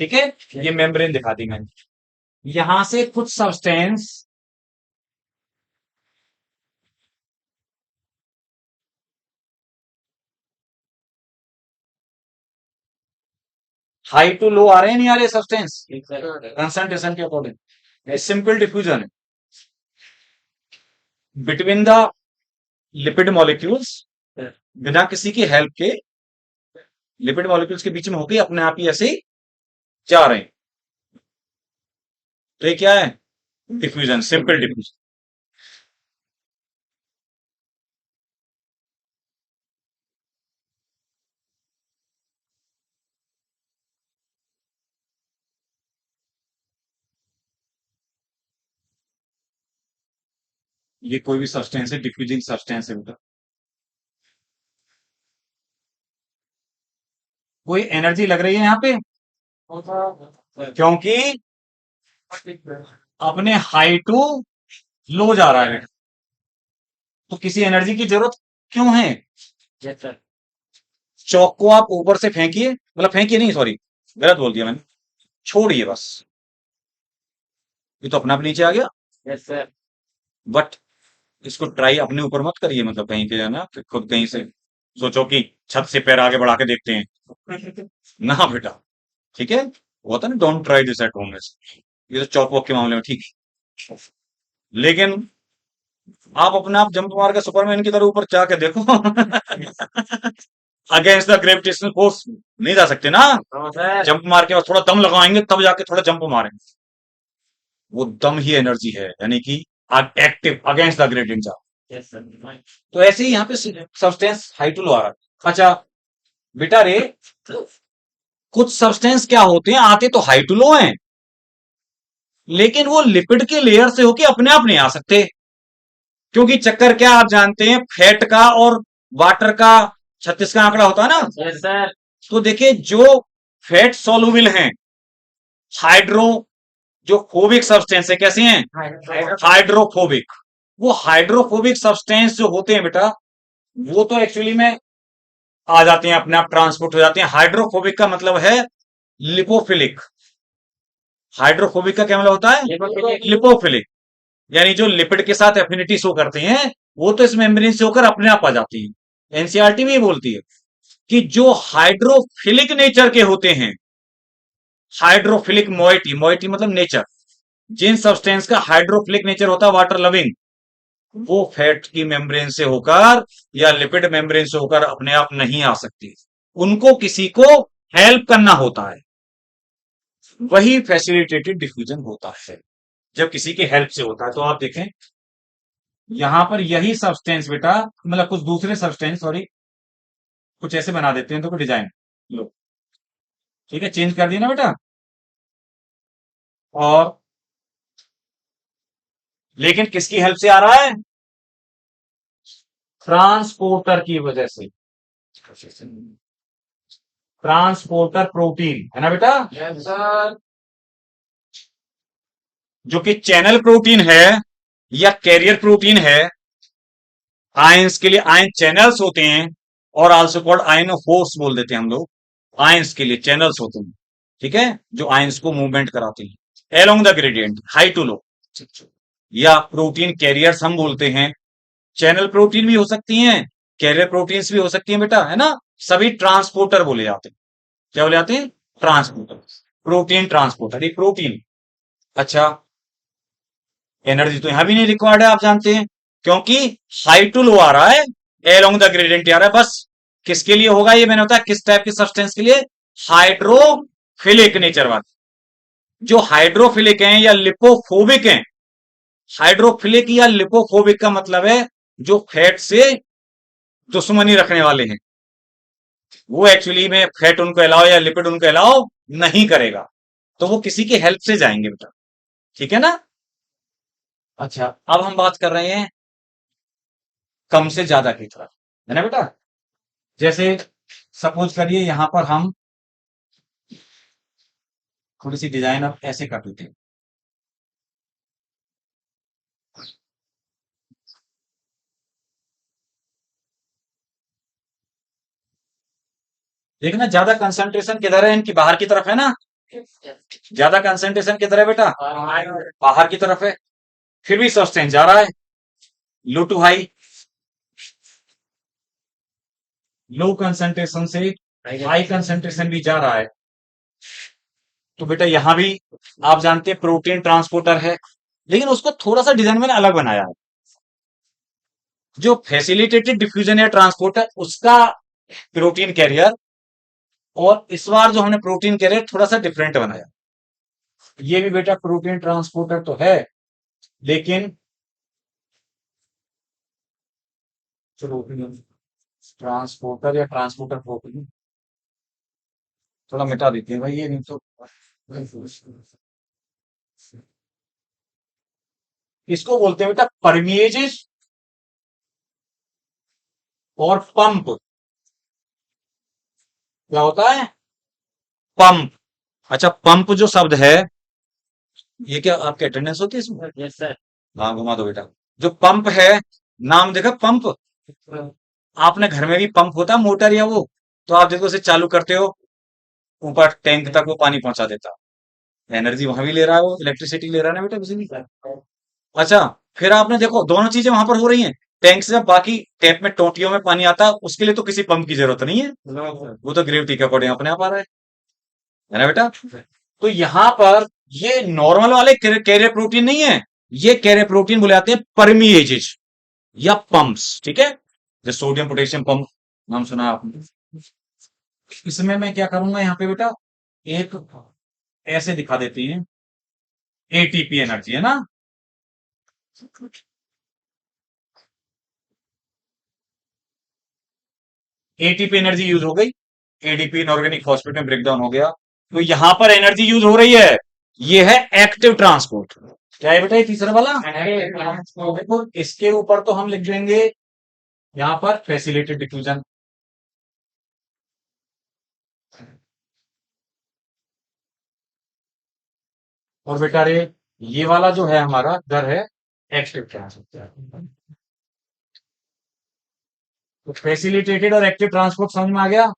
ठीक है। ये मेम्ब्रेन दिखा दी मैंने। यहां से कुछ सब्सटेंस हाई टू लो आ रहे हैं, नहीं आ रहे सब्सटेंस, कंसंट्रेशन के according simple diffusion between the lipid molecules, बिना किसी की हेल्प के लिपिड मॉलिक्यूल्स के बीच में होके अपने आप ही ऐसे ही जा रहे हैं। तो ये क्या है, डिफ्यूजन, सिंपल डिफ्यूजन। ये कोई भी सब्सटेंस है, डिफ्यूजिंग सब्सटेंस है बेटा। कोई एनर्जी लग रही है यहाँ पे, क्योंकि अपने हाई टू लो जा रहा है बेटा, तो किसी एनर्जी की जरूरत क्यों है। Yes sir. चौक को आप ऊपर से फेंकिए, मतलब फेंकिए नहीं, सॉरी गलत बोल दिया मैंने, छोड़िए बस, ये तो अपना आप नीचे आ गया। Yes sir. बट इसको ट्राई अपने ऊपर मत करिए, मतलब कहीं पे जाना फिर खुद कहीं से सोचो कि छत से पैर आगे बढ़ा के देखते हैं ना बेटा, ठीक है। वो होता है ना, don't try this at home. ये तो चौक वॉक के मामले में ठीक है, लेकिन आप अपने आप जंप मार के सुपरमैन की तरह ऊपर जाके देखो अगेंस्ट द ग्रेविटेशनल फोर्स नहीं जा सकते ना, सर। जंप मार के और थोड़ा दम लगाएंगे तब जाके थोड़ा जंप मारेंगे, वो दम ही एनर्जी है, यानी कि active against the gradient charge. Yes sir. तो ऐसे ही यहाँ पे सब्सटेंस हाई टू लो आ रहा है। अच्छा बेटा रे, कुछ सब्सटेंस क्या होते हैं, आते तो हाई टू लो हैं, लेकिन वो लिपिड के लेयर से होके अपने आप नहीं आ सकते, क्योंकि चक्कर क्या आप जानते हैं, फैट का और वाटर का 36 का आंकड़ा होता है ना। Yes sir. तो देखिए जो फैट सोलुबल हैं, हाइड्रो जो फोबिक सब्सटेंस है, कैसे हैं, हाइड्रोफोबिक, वो हाइड्रोफोबिक सब्सटेंस जो होते हैं बेटा, वो तो एक्चुअली में आ जाते हैं, अपने आप ट्रांसपोर्ट हो जाते हैं। हाइड्रोफोबिक का मतलब है लिपोफिलिक, हाइड्रोफोबिक का क्या मतलब होता है, लिपोफिलिक, यानी जो लिपिड के साथ एफिनिटी शो करते हैं, वो तो इस मेम्ब्रेन से होकर अपने आप आ जाती है। एनसीईआरटी में ये बोलती है कि जो हाइड्रोफिलिक नेचर के होते हैं, हाइड्रोफिलिक मोइटी, मोइटी मतलब नेचर, जिन सब्सटेंस का हाइड्रोफिलिक नेचर होता है, वाटर लविंग, वो फैट की मेम्ब्रेन से होकर या लिपिड मेम्ब्रेन से होकर अपने आप नहीं आ सकती, उनको किसी को हेल्प करना होता है, वही फैसिलिटेटेड डिफ्यूजन होता है, जब किसी की हेल्प से होता है। तो आप देखें यहां पर यही सब्सटेंस बेटा, मतलब कुछ दूसरे सब्सटेंस, सॉरी कुछ ऐसे बना देते हैं तो डिजाइन लो, ठीक है, चेंज कर दिया ना बेटा, और लेकिन किसकी हेल्प से आ रहा है? ट्रांसपोर्टर की वजह से। ट्रांसपोर्टर प्रोटीन है ना बेटा, Yes, sir. जो कि चैनल प्रोटीन है या कैरियर प्रोटीन है। आयंस के लिए आयन चैनल्स होते हैं, और आल्सो कॉल्ड आयन होस्ट बोल देते हैं हम लोग। आयंस के लिए चैनल्स होते हैं, ठीक है, जो आयंस को मूवमेंट कराते हैं along the gradient high to low. या प्रोटीन कैरियर्स हम बोलते हैं। चैनल प्रोटीन भी हो सकती हैं, कैरियर प्रोटीन्स भी हो सकती हैं बेटा, है ना। सभी ट्रांसपोर्टर बोले जाते हैं। क्या बोले जाते हैं? ट्रांसपोर्टर। प्रोटीन ट्रांसपोर्टर, एक प्रोटीन। अच्छा, एनर्जी तो यहां भी नहीं रिक्वायर्ड है, आप जानते हैं, क्योंकि हाई टू लो आ रहा है, एलोंग द ग्रेडियंट आ रहा है। बस किसके लिए होगा ये, मैंने बताया किस टाइप के सब्सटेंस के लिए? हाइड्रोफिलिक नेचर वाले। जो हाइड्रोफिलिक हैं या लिपोफोबिक हैं। हाइड्रोफिलिक या लिपोफोबिक का मतलब है जो फैट से दुश्मनी रखने वाले हैं, वो एक्चुअली में फैट उनको अलाउ या लिपिड उनको अलाउ नहीं करेगा, तो वो किसी की हेल्प से जाएंगे बेटा, ठीक है ना। अच्छा, अब हम बात कर रहे हैं कम से ज्यादा की तरफ, है ना बेटा। जैसे सपोज करिए यहां पर हम थोड़ी सी डिजाइन अब ऐसे कर देते हैं। देखना ज्यादा कंसंट्रेशन किधर है, इनकी बाहर की तरफ है ना। ज्यादा कंसंट्रेशन किधर है बेटा? बाहर की तरफ है। फिर भी सस्टेन जा रहा है लो टू हाई। लो कंसंट्रेशन से हाई कंसंट्रेशन भी जा रहा है। तो बेटा यहां भी आप जानते हैं प्रोटीन ट्रांसपोर्टर है, लेकिन उसको थोड़ा सा डिजाइन मैंने अलग बनाया है। जो फैसिलिटेटेड डिफ्यूजन है ट्रांसपोर्टर, उसका प्रोटीन कैरियर, और इस बार जो हमने प्रोटीन कैरियर थोड़ा सा डिफरेंट बनाया। ये भी बेटा प्रोटीन ट्रांसपोर्टर तो है, लेकिन ट्रांसपोर्टर या ट्रांसपोर्टर प्रोटीन थोड़ा मिटा देते हैं भाई, ये नहीं तो इसको बोलते हैं बेटा परमिएजेस और पंप। क्या होता है? पंप। अच्छा, पंप जो शब्द है, ये क्या आपकी अटेंडेंस होती है इसमें? Yes, sir. हाँ, घुमा दो बेटा। जो पंप है, नाम देखा पंप। आपने घर में भी पंप होता है मोटर या वो, तो आप देखो उसे चालू करते हो, ऊपर टैंक तक वो पानी पहुंचा देता। एनर्जी वहां भी ले रहा है, वो इलेक्ट्रिसिटी ले रहा है ना बेटा, बिजली। अच्छा, फिर आपने देखो दोनों चीजें वहां पर हो रही हैं। टैंक से जब बाकी टैप में टोटियों में पानी आता है, उसके लिए तो किसी पंप की जरूरत नहीं है, वो तो ग्रेविटी के अकॉर्डिंग अपने आप आ रहा है ना बेटा। तो यहां पर ये नॉर्मल वाले कैरियर प्रोटीन नहीं है, ये कैरियर प्रोटीन बोले जाते हैं परमिएजेज या पंप्स, ठीक है। जो सोडियम पोटेशियम पंप नाम सुना है आपने। इसमें मैं क्या करूंगा यहाँ पे बेटा, एक ऐसे दिखा देती हैं, एटीपी एनर्जी है ना। एटीपी एनर्जी यूज हो गई, एडीपी इनऑर्गेनिक फॉस्फेट में ब्रेकडाउन हो गया, तो यहां पर एनर्जी यूज हो रही है। ये है एक्टिव ट्रांसपोर्ट। क्या है बेटा ये तीसरा वाला? देखो इसके ऊपर तो हम लिख देंगे यहां पर फैसिलिटेड डिफ्यूजन। और बेटा रे, ये वाला जो है हमारा दर है एक्टिव ट्रांसपोर्ट। तो फैसिलिटेटेड और एक्टिव ट्रांसपोर्ट समझ में आ गया।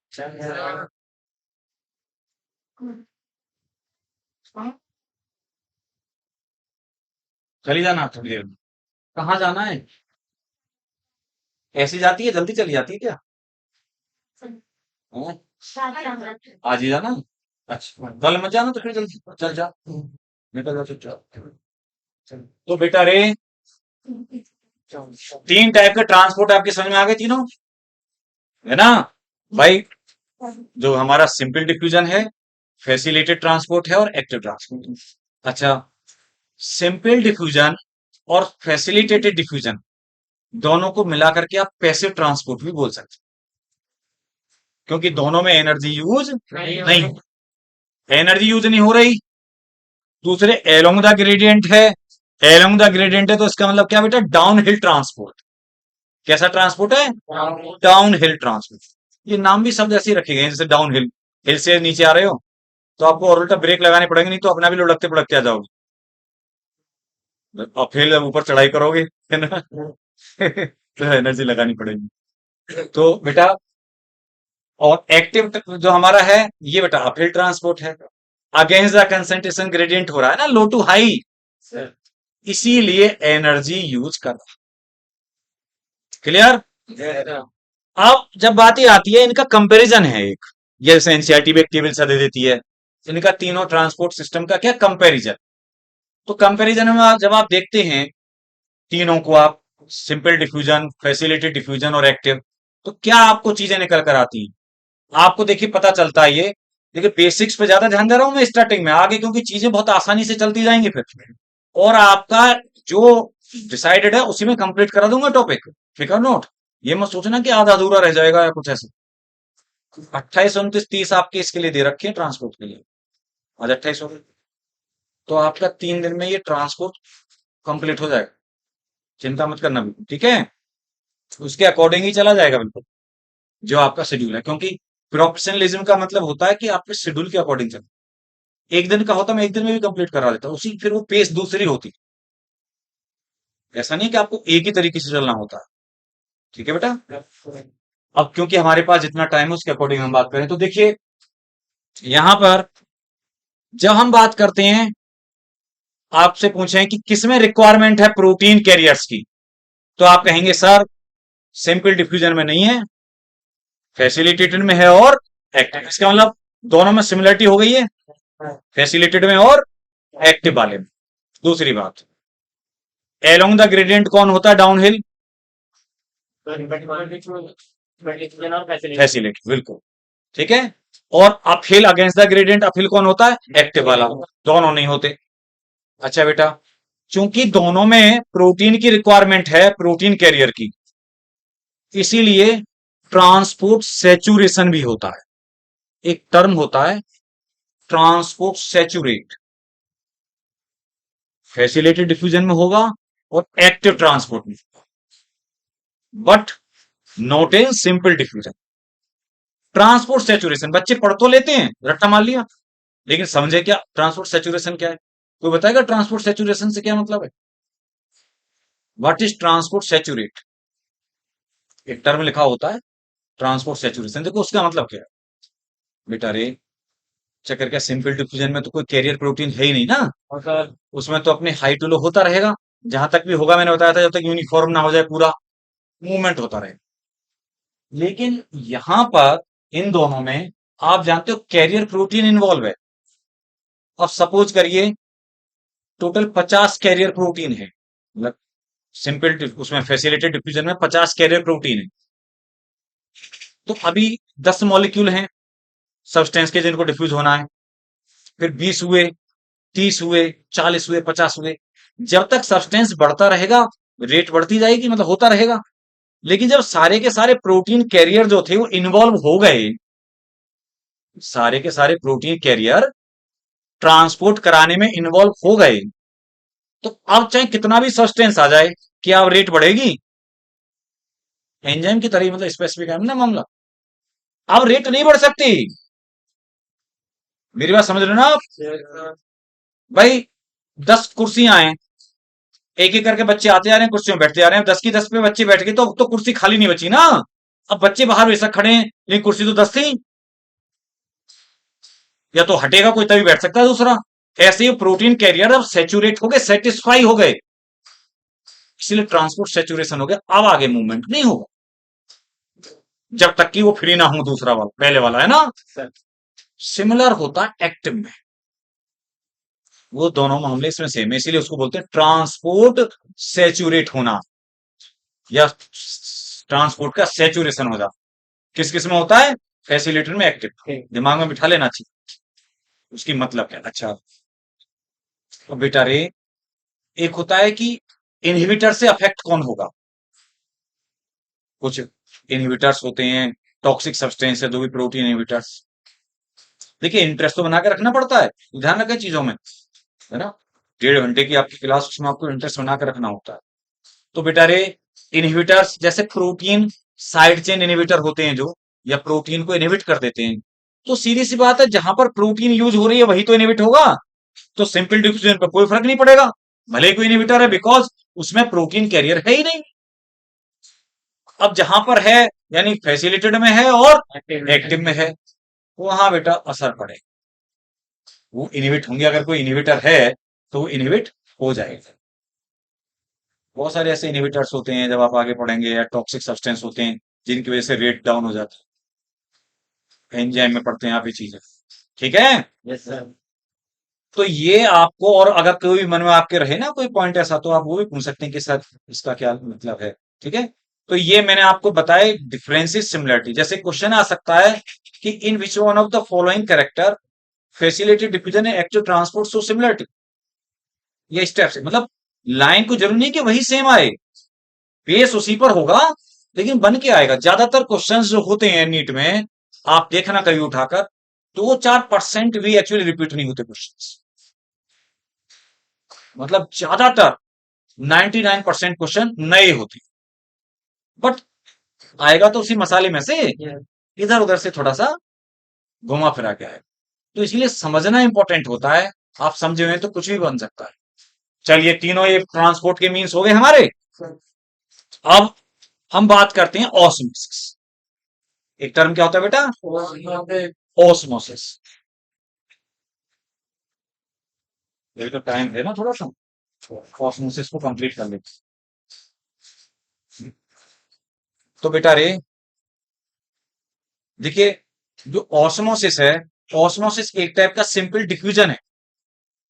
चली जाना थोड़ी देर में। कहाँ जाना है? ऐसी जाती है, जल्दी चली जाती है क्या? हाँ? आज ही जाना? अच्छा, कल मत जाना, तो फिर जल्दी चल जा, निकल जा चुपचाप। तो बेटा रे, तीन टाइप के ट्रांसपोर्ट आपके समझ में आ गए तीनों, है ना भाई। जो हमारा सिंपल डिफ्यूजन है, फैसिलिटेड ट्रांसपोर्ट है, और एक्टिव ट्रांसपोर्ट। अच्छा, सिंपल डिफ्यूजन और फैसिलिटेटेड डिफ्यूजन दोनों को मिलाकर के आप पैसिव ट्रांसपोर्ट भी बोल सकते हैं, क्योंकि दोनों में एनर्जी यूज नहीं, एनर्जी यूज नहीं हो रही। दूसरे एलोंग द ग्रेडियंट है, एलोंग द ग्रेडियंट है तो इसका मतलब क्या बेटा, डाउन हिल ट्रांसपोर्ट। कैसा ट्रांसपोर्ट है? Down hill transport. ये नाम भी शब्द ऐसे ही रखे गए हैं, जैसे डाउन हिल, हिल से नीचे आ रहे हो तो आपको और उल्टा ब्रेक लगाने पड़ेंगे, नहीं तो अपना भी लुढ़कते पुढ़कते आ जाओगे, और फिर ऊपर चढ़ाई करोगे, है ना। तो एनर्जी लगानी पड़ेगी। तो बेटा, और एक्टिव जो हमारा है ये बेटा अपहिल ट्रांसपोर्ट है, अगेंस्ट द कंसंट्रेशन ग्रेडियंट हो रहा है ना, लो टू हाई, सर इसीलिए एनर्जी यूज कर रहा है। क्लियर? अब जब बात ही आती है, इनका कंपैरिजन है एक, ये जैसे एनसीईआरटी भी एक टेबल सा दे देती है, इनका तीनों ट्रांसपोर्ट सिस्टम का क्या कंपैरिजन। तो कंपैरिजन में जब आप देखते हैं तीनों को, आप सिंपल डिफ्यूजन, फैसिलिटेड डिफ्यूजन और एक्टिव, तो क्या आपको चीजें निकल कर आती हैं? आपको देखिए पता चलता है ये। देखिए बेसिक्स पे ज्यादा ध्यान दे रहा हूं मैं स्टार्टिंग में, आगे क्योंकि चीजें बहुत आसानी से चलती जाएंगी फिर, और आपका जो डिसाइडेड है उसी में कंप्लीट करा दूंगा टॉपिक, फिकर नोट। ये मत सोचना कि आधा अधूरा रह जाएगा या कुछ ऐसा। 28, 29, 30 आपके इसके लिए दे रखे हैं, ट्रांसपोर्ट के लिए। आज 28 हो गए, तो आपका 3 दिन में ये ट्रांसपोर्ट कंप्लीट हो जाएगा, चिंता मत करना बिल्कुल, ठीक है। उसके अकॉर्डिंग ही चला जाएगा बिल्कुल, जो आपका शेड्यूल है, क्योंकि प्रोफेशनलिज्म का मतलब होता है कि आपके शेड्यूल के अकॉर्डिंग चलना। एक दिन का होता मैं एक दिन में भी कंप्लीट करा देता, उसी फिर वो पेस दूसरी होती। ऐसा नहीं कि आपको एक ही तरीके से चलना होता है, ठीक है बेटा। अब क्योंकि हमारे पास जितना टाइम है उसके अकॉर्डिंग हम बात करें, तो देखिए यहां पर जब हम बात करते हैं, आपसे पूछें कि किसमें रिक्वायरमेंट है प्रोटीन कैरियर्स की, तो आप कहेंगे सर सिंपल डिफ्यूजन में नहीं है, फैसिलिटेटेड में है और एक्टिव। इसका मतलब दोनों में सिमिलरिटी हो गई है, फैसिलिटेटेड में और एक्टिव वाले में। दूसरी बात, एलोंग द ग्रेडियंट कौन होता है डाउन हिल? फैसिलिटेटेड, बिल्कुल ठीक है। और uphill against the gradient, uphill कौन होता है? एक्टिव वाला। दोनों नहीं होते। अच्छा बेटा, चूंकि दोनों में प्रोटीन की रिक्वायरमेंट है, प्रोटीन कैरियर की, इसीलिए ट्रांसपोर्ट सैचुरेशन भी होता है। एक टर्म होता है ट्रांसपोर्ट सैचुरेट, फैसिलिटेटेड डिफ्यूजन में होगा और एक्टिव ट्रांसपोर्ट में, but not in simple diffusion. Transport saturation बच्चे पढ़ तो लेते हैं, रट्टा मार लिया, लेकिन समझे क्या ट्रांसपोर्ट सैचुरेशन क्या है? कोई बताएगा ट्रांसपोर्ट सैचुरेशन से क्या मतलब है? What is transport saturate? एक टर्म लिखा होता है ट्रांसपोर्ट सैचुरेशन, देखो उसका मतलब क्या है बेटा रे। चक्कर क्या, सिंपल डिफ्यूजन में तो कोई कैरियर प्रोटीन है ही नहीं ना, और सर उसमें तो अपने हाई टू लो होता रहेगा, जहां तक भी होगा, मैंने बताया था जब तक यूनिफॉर्म ना हो जाए, पूरा मूवमेंट होता रहेगा। लेकिन यहां पर इन दोनों में आप जानते हो कैरियर प्रोटीन इन्वॉल्व है। अब सपोज करिए टोटल 50 कैरियर प्रोटीन है, मतलब सिंपल उसमें फैसिलिटेड डिफ्यूजन में 50 कैरियर प्रोटीन है, तो अभी 10 मॉलिक्यूल हैं सब्सटेंस के जिनको डिफ्यूज होना है, फिर 20 हुए, 30 हुए, 40 हुए, 50 हुए। जब तक सब्सटेंस बढ़ता रहेगा, रेट बढ़ती जाएगी, मतलब होता रहेगा। लेकिन जब सारे के सारे प्रोटीन कैरियर जो थे वो इन्वॉल्व हो गए, सारे के सारे प्रोटीन कैरियर ट्रांसपोर्ट कराने में इन्वॉल्व हो गए, तो अब चाहे कितना भी सब्सटेंस आ जाए, क्या अब रेट बढ़ेगी? एंजाइम की तरह ही, मतलब स्पेसिफिक है ना मामला। अब रेट नहीं बढ़ सकती, मेरी बात समझ रहे हो ना आप? भाई 10 कुर्सियां हैं, एक एक करके बच्चे आते जा रहे हैं, कुर्सियों में बैठते जा रहे हैं, 10 की 10 पे बच्चे बैठ गए तो कुर्सी खाली नहीं बची ना। अब बच्चे बाहर बेशक खड़े हैं, लेकिन कुर्सी तो 10 थी, या तो हटेगा कोई तभी बैठ सकता है दूसरा। ऐसे ही प्रोटीन कैरियर अब सेचुरेट हो गए, सेटिस्फाई हो गए, इसलिए ट्रांसपोर्ट सेचुरेशन हो गया, अब आगे मूवमेंट नहीं होगा जब तक कि वो फ्री ना हो दूसरा वाला, पहले वाला है ना। सर सिमिलर होता है एक्टिव में, वो दोनों मामले इसमें सेम है, इसीलिए उसको बोलते हैं ट्रांसपोर्ट सेचुरेट होना, या ट्रांसपोर्ट का सेचुरेशन हो जाना। किस किस में होता है? फैसिलिटेटर में, एक्टिव। दिमाग में बिठा लेना चाहिए उसकी मतलब क्या। अच्छा, तो बेटा रे, एक होता है कि इनहिबिटर से अफेक्ट कौन होगा। कुछ इनहिबिटर्स होते हैं, टॉक्सिक सब्सटेंस है जो भी प्रोटीन इनहिबिटर्स। देखिए इंटरेस्ट तो बना के रखना पड़ता है, ध्यान रखें चीजों में, है ना। 1.5 घंटे की आपकी क्लास, उसमें आपको इंटरेस्ट बना कर रखना होता है। तो बेटा रे, इनहिबिटर्स जैसे प्रोटीन साइड चेन इनहिबिटर होते हैं जो, या प्रोटीन को इनहिबिट कर देते हैं, तो सीधी सी बात है, जहां पर प्रोटीन यूज हो रही है वही तो इनहिबिट होगा, तो सिंपल डिफ्यूजन पर कोई फर्क नहीं पड़ेगा, भले ही कोई इनहिबिटर है, बिकॉज उसमें प्रोटीन कैरियर है ही नहीं। अब जहां पर है, यानी फैसिलिटेड में है और एक्टिव में है, वहां बेटा असर पड़ेगा, वो इनहिबिट होंगे। अगर कोई इनहिबिटर है तो वो इनहिबिट हो जाएगा। बहुत सारे ऐसे इनहिबिटर्स होते हैं, जब आप आगे पढ़ेंगे, या टॉक्सिक सब्सटेंस होते हैं जिनकी वजह से रेट डाउन हो जाता है, एंजाइम में पढ़ते हैं आप ये चीजें, ठीक है। Yes sir. तो ये आपको, और अगर कोई भी मन में आपके रहे ना कोई पॉइंट ऐसा, तो आप वो भी पूछ सकते हैं कि सर इसका क्या मतलब है, ठीक है। तो ये मैंने आपको बताया डिफरेंसेस सिमिलरिटी। जैसे क्वेश्चन आ सकता है कि in which one of the following character facility diffusion active transport so similarity, ये स्टेप से मतलब लाइन को जरूरी नहीं कि वही सेम आए, बेस उसी पर होगा, लेकिन बन के आएगा। ज्यादातर क्वेश्चंस जो होते हैं नीट में, आप देखना कभी उठाकर, 2-4% भी एक्चुअली रिपीट नहीं होते क्वेश्चंस, मतलब ज्यादातर 99% क्वेश्चन नए होते, बट आएगा तो उसी मसाले में से, इधर उधर से थोड़ा सा घुमा फिरा के आएगा। तो इसलिए समझना इंपॉर्टेंट होता है, आप समझे हुए तो कुछ भी बन सकता है। चलिए, तीनों ये ट्रांसपोर्ट के मीन्स हो गए हमारे। अब हम बात करते हैं ऑस्मोसिस। एक टर्म क्या होता है बेटा? ऑस्मोसिस। ये तो टाइम है ना थोड़ा सा, ऑस्मोसिस को कंप्लीट कर लेते। तो बेटा रे, देखिए, जो ऑस्मोसिस है, ऑस्मोसिस एक टाइप का सिंपल डिफ्यूजन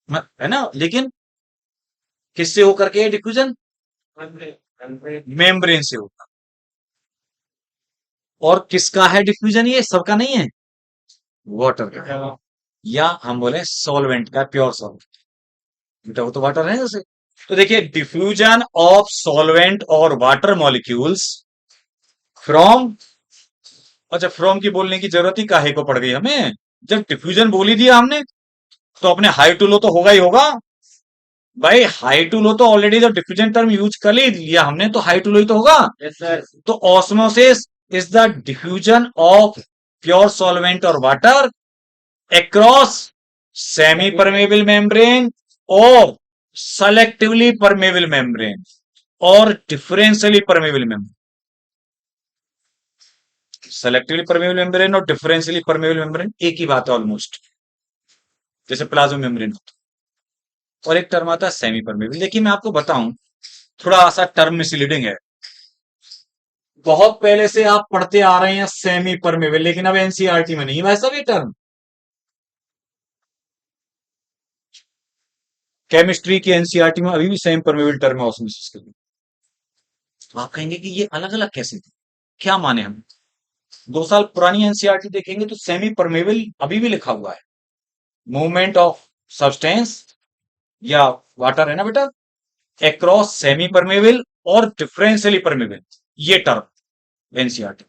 है ना, लेकिन किससे होकर के डिफ्यूजन? मेम्ब्रेन से होता। और किसका है डिफ्यूजन? ये सबका नहीं है, वाटर का, या हम बोले सॉल्वेंट का, प्योर सॉल्वेंट, बेटा वो तो वाटर है जैसे। तो देखिए, डिफ्यूजन ऑफ सॉल्वेंट और वाटर मॉलिक्यूल्स फ्रॉम, अच्छा फ्रॉम की बोलने की जरूरत ही काहे को पड़ गई हमें, जब डिफ्यूजन बोल ही दिया हमने, तो अपने हाई टू लो तो होगा ही होगा भाई। हाई टू लो तो ऑलरेडी जब डिफ्यूजन टर्म यूज कर ही लिया हमने, तो हाई टू लो ही तो होगा। Yes sir. तो osmosis is the diffusion of pure solvent और water across semi permeable membrane और selectively permeable membrane और differentially permeable membrane। selectively permeable membrane और differentially permeable membrane एक ही बात है ऑलमोस्ट, जैसे प्लाज्मा मेम्ब्रेन होता है। और एक टर्म आता है सेमी परमेबल। देखिए मैं आपको बताऊं, थोड़ा सा टर्म मिसलीडिंग है। बहुत पहले से आप पढ़ते आ रहे हैं सेमी परमेबल, लेकिन अब एनसीईआरटी में नहीं है वैसा भी टर्म। केमिस्ट्री की एनसीईआरटी में अभी भी सेमी परमेबल टर्म है ऑस्मोसिस के लिए। तो आप कहेंगे कि ये अलग अलग कैसे थे, क्या माने हम? 2 साल पुरानी एनसीईआरटी देखेंगे तो सेमी परमेबल अभी भी लिखा हुआ है, मूवमेंट ऑफ सब्सटेंस या वाटर है ना बेटा, अक्रॉस सेमी परमेबल और डिफरेंशियली परमेबल, ये टर्म एनसीईआरटी।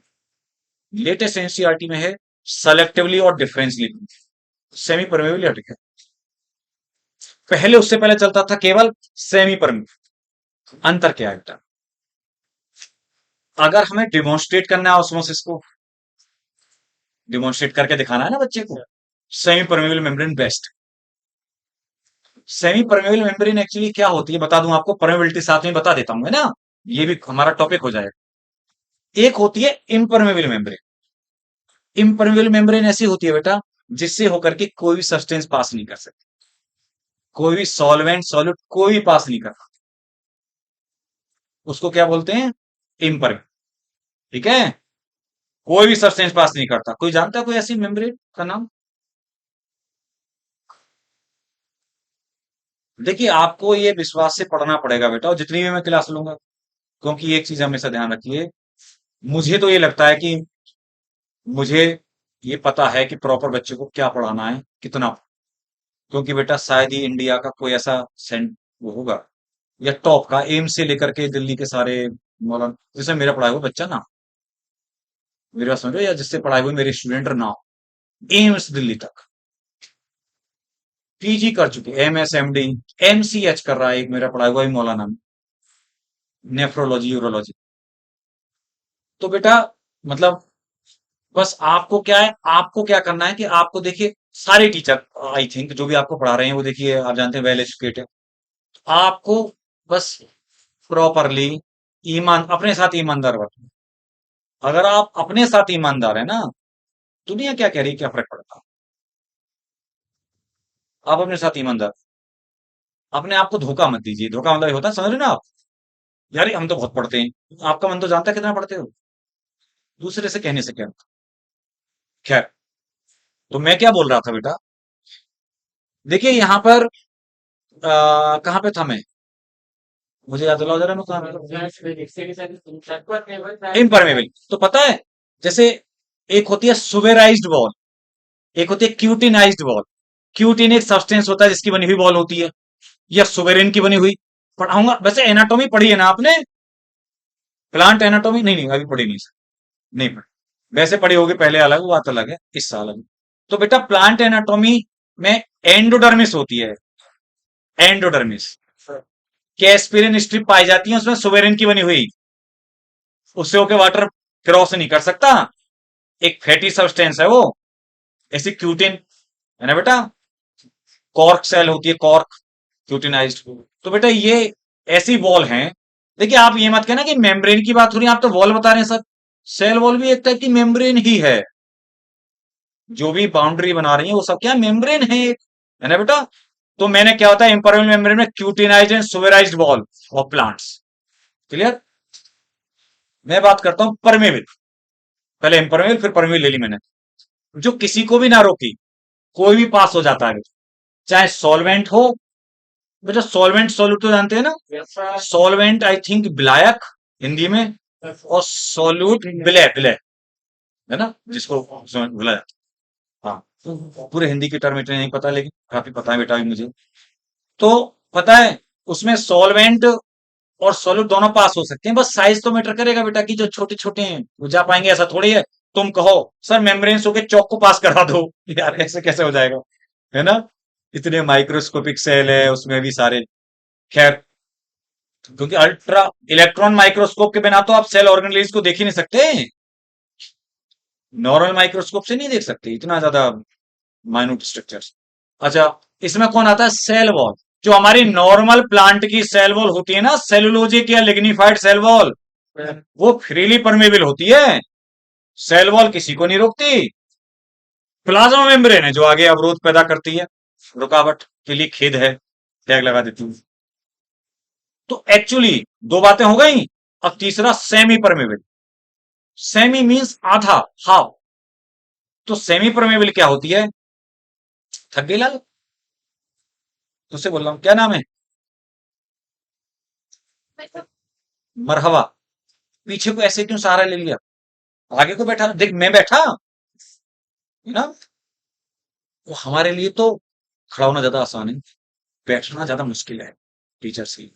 लेटेस्ट एनसीईआरटी में है सेलेक्टिवली और डिफरेंशियली। सेमी परमेबल हट गया, पहले उससे पहले चलता था केवल सेमी परमेबल। अंतर क्या है बेटा? अगर हमें डिमोन्स्ट्रेट करना है ऑस्मोसिस को, डिमोन्स्ट्रेट करके दिखाना है ना बच्चे को, semi permeable membrane best. Semi permeable membrane actually क्या होती है बता दूं आपको, परमेबिलिटी साथ में बता देता हूं, है ना, ये भी हमारा टॉपिक हो जाएगा। एक होती है इम्परमेबल मेम्ब्रेन। इम्परमेबल मेम्ब्रेन ऐसी होती है बेटा जिससे होकर के कोई भी सब्सटेंस पास नहीं कर सकती, कोई भी सॉल्वेंट सॉल्यूट कोई भी पास नहीं कर, उसको क्या बोलते हैं? इम्परमेबल, ठीक है। कोई भी सब्सटेंस पास नहीं करता। कोई जानता है कोई ऐसी मेम्ब्रेन का नाम? देखिए, आपको ये विश्वास से पढ़ना पड़ेगा बेटा, और जितनी भी मैं क्लास लूंगा, क्योंकि एक चीज हमेशा ध्यान रखिए, मुझे तो ये लगता है कि मुझे ये पता है कि प्रॉपर बच्चे को क्या पढ़ाना है, कितना। क्योंकि बेटा शायद ही इंडिया का कोई ऐसा सेंट वो होगा, या टॉप का, एम से लेकर के दिल्ली के सारे मौलाना, जैसे मेरा पढ़ाया हुआ बच्चा ना, मेरी बात समझो, या जिससे पढ़ाए हुए मेरे स्टूडेंट ना, एम्स दिल्ली तक, पीजी कर चुके, एमएसएमडी, एमसीएच कर रहा है एक मेरा पढ़ा हुआ ही मौलाना में, नेफ्रोलॉजी यूरोलॉजी। तो बेटा मतलब बस आपको क्या है, आपको क्या करना है कि आपको देखिए सारे टीचर आई थिंक जो भी आपको पढ़ा रहे हैं वो देखिए आप जानते हैं वेल एजुकेटेड, आपको बस प्रॉपरली ईमान अपने साथ ईमानदार रखना। अगर आप अपने साथ ईमानदार है ना, दुनिया क्या कह रही है क्या फर्क पड़ता। आप अपने साथ ईमानदार, अपने आप को धोखा मत दीजिए। धोखा मतलब ये होता है, समझ रहे हो ना आप, यार हम तो बहुत पढ़ते हैं, आपका मन तो जानता है कितना पढ़ते हो, दूसरे से कहने से क्या। खैर, तो मैं क्या बोल रहा था बेटा, देखिए यहाँ पर कहाँ पे था मैं, मुझे याद दिलाओ जरा, मैं कहाँ पे, इम्परमेबल। तो पता है जैसे एक होती है सुवेराइज्ड बॉल, एक होती है क्यूटिनाइज्ड बॉल। क्यूटिन एक सब्सटेंस होता है जिसकी बनी हुई बॉल होती है, या सुवेरिन की बनी हुई। पढ़ाऊंगा वैसे, एनाटॉमी पढ़ी है ना आपने, प्लांट एनाटॉमी? नहीं नहीं अभी पढ़ी नहीं सर, नहीं पढ़ी। वैसे पढ़ी होगी पहले, अलग वो बात अलग है, इस साल अलग। तो बेटा प्लांट एनाटॉमी में एंडोडर्मिस होती है, एंडोडर्मिस के एस्पिरिन स्ट्रिप पाई जाती है उसमें सुवेरिन की बनी हुई, उससे होके वाटर क्रॉस नहीं कर सकता, एक फैटी सब्सटेंस है वो, ऐसी क्यूटिन है ना बेटा। कॉर्क सेल होती है, कॉर्क क्यूटिनाइज्ड। तो बेटा ये ऐसी वॉल है, देखिए आप ये मत कहना कि मेम्ब्रेन की बात हो रही है, आप तो वॉल बता रहे हैं सर। सेल वॉल भी एक टाइप की मेम्ब्रेन ही है, जो भी बाउंड्री बना रही है वो सब क्या मेम्ब्रेन है ना बेटा। तो मैंने क्या होता है इम्परमेबल मेम्ब्रेन में cutinised and suberised wall of plants. Clear? मैं बात करता हूं परमेबल, पहले इम्परमेबल फिर परमेबल ले ली मैंने, जो किसी को भी ना रोकी, कोई भी पास हो जाता है, चाहे सॉल्वेंट हो। बेटा सॉल्वेंट सॉल्यूट तो जानते हैं ना, सॉल्वेंट आई थिंक विलायक हिंदी में, और सॉल्यूट विलय, विलय है ना जिसको विलय। हाँ, पूरे हिंदी की टर्म इतने नहीं पता, लेकिन काफी पता है बेटा अभी मुझे। तो पता है उसमें सॉल्वेंट और सॉल्यूट दोनों पास हो सकते हैं, बस साइज तो मैटर करेगा बेटा, कि जो छोटे छोटे हैं वो जा पाएंगे, ऐसा थोड़ी है तुम कहो सर मेम्ब्रेन्स होके चौक को पास करा दो यार ऐसे कैसे हो जाएगा, है ना। इतने माइक्रोस्कोपिक सेल है उसमें भी सारे। खैर, क्योंकि अल्ट्रा इलेक्ट्रॉन माइक्रोस्कोप के बिना तो आप सेल ऑर्गेनेल्स को देख ही नहीं सकते, नॉर्मल माइक्रोस्कोप से नहीं देख सकते इतना ज्यादा माइन्यूट स्ट्रक्चर्स। अच्छा, इसमें कौन आता है, सेल वॉल। जो हमारी नॉर्मल प्लांट की सेल वॉल होती है ना, सेलुलोजिक या लिग्निफाइड सेल वॉल, वो फ्रीली परमेबल होती है, सेल वॉल किसी को नहीं रोकती। प्लाज्मा मेम्ब्रेन है जो आगे अवरोध पैदा करती है, रुकावट के लिए खेद है, टैग लगा देती हूँ। तो एक्चुअली दो बातें हो गई, और तीसरा सेमी परमेबल। सेमी मींस आधा, हाफ। तो सेमी परमेबल क्या होती है, थक गई लाल, तुझसे बोल रहा हूं, क्या नाम है, मरहबा। पीछे को ऐसे क्यों सहारा ले लिया, आगे को बैठा, देख मैं बैठा ना, वो हमारे लिए तो खड़ा होना ज्यादा आसान है, बैठना ज्यादा मुश्किल है टीचर्स की।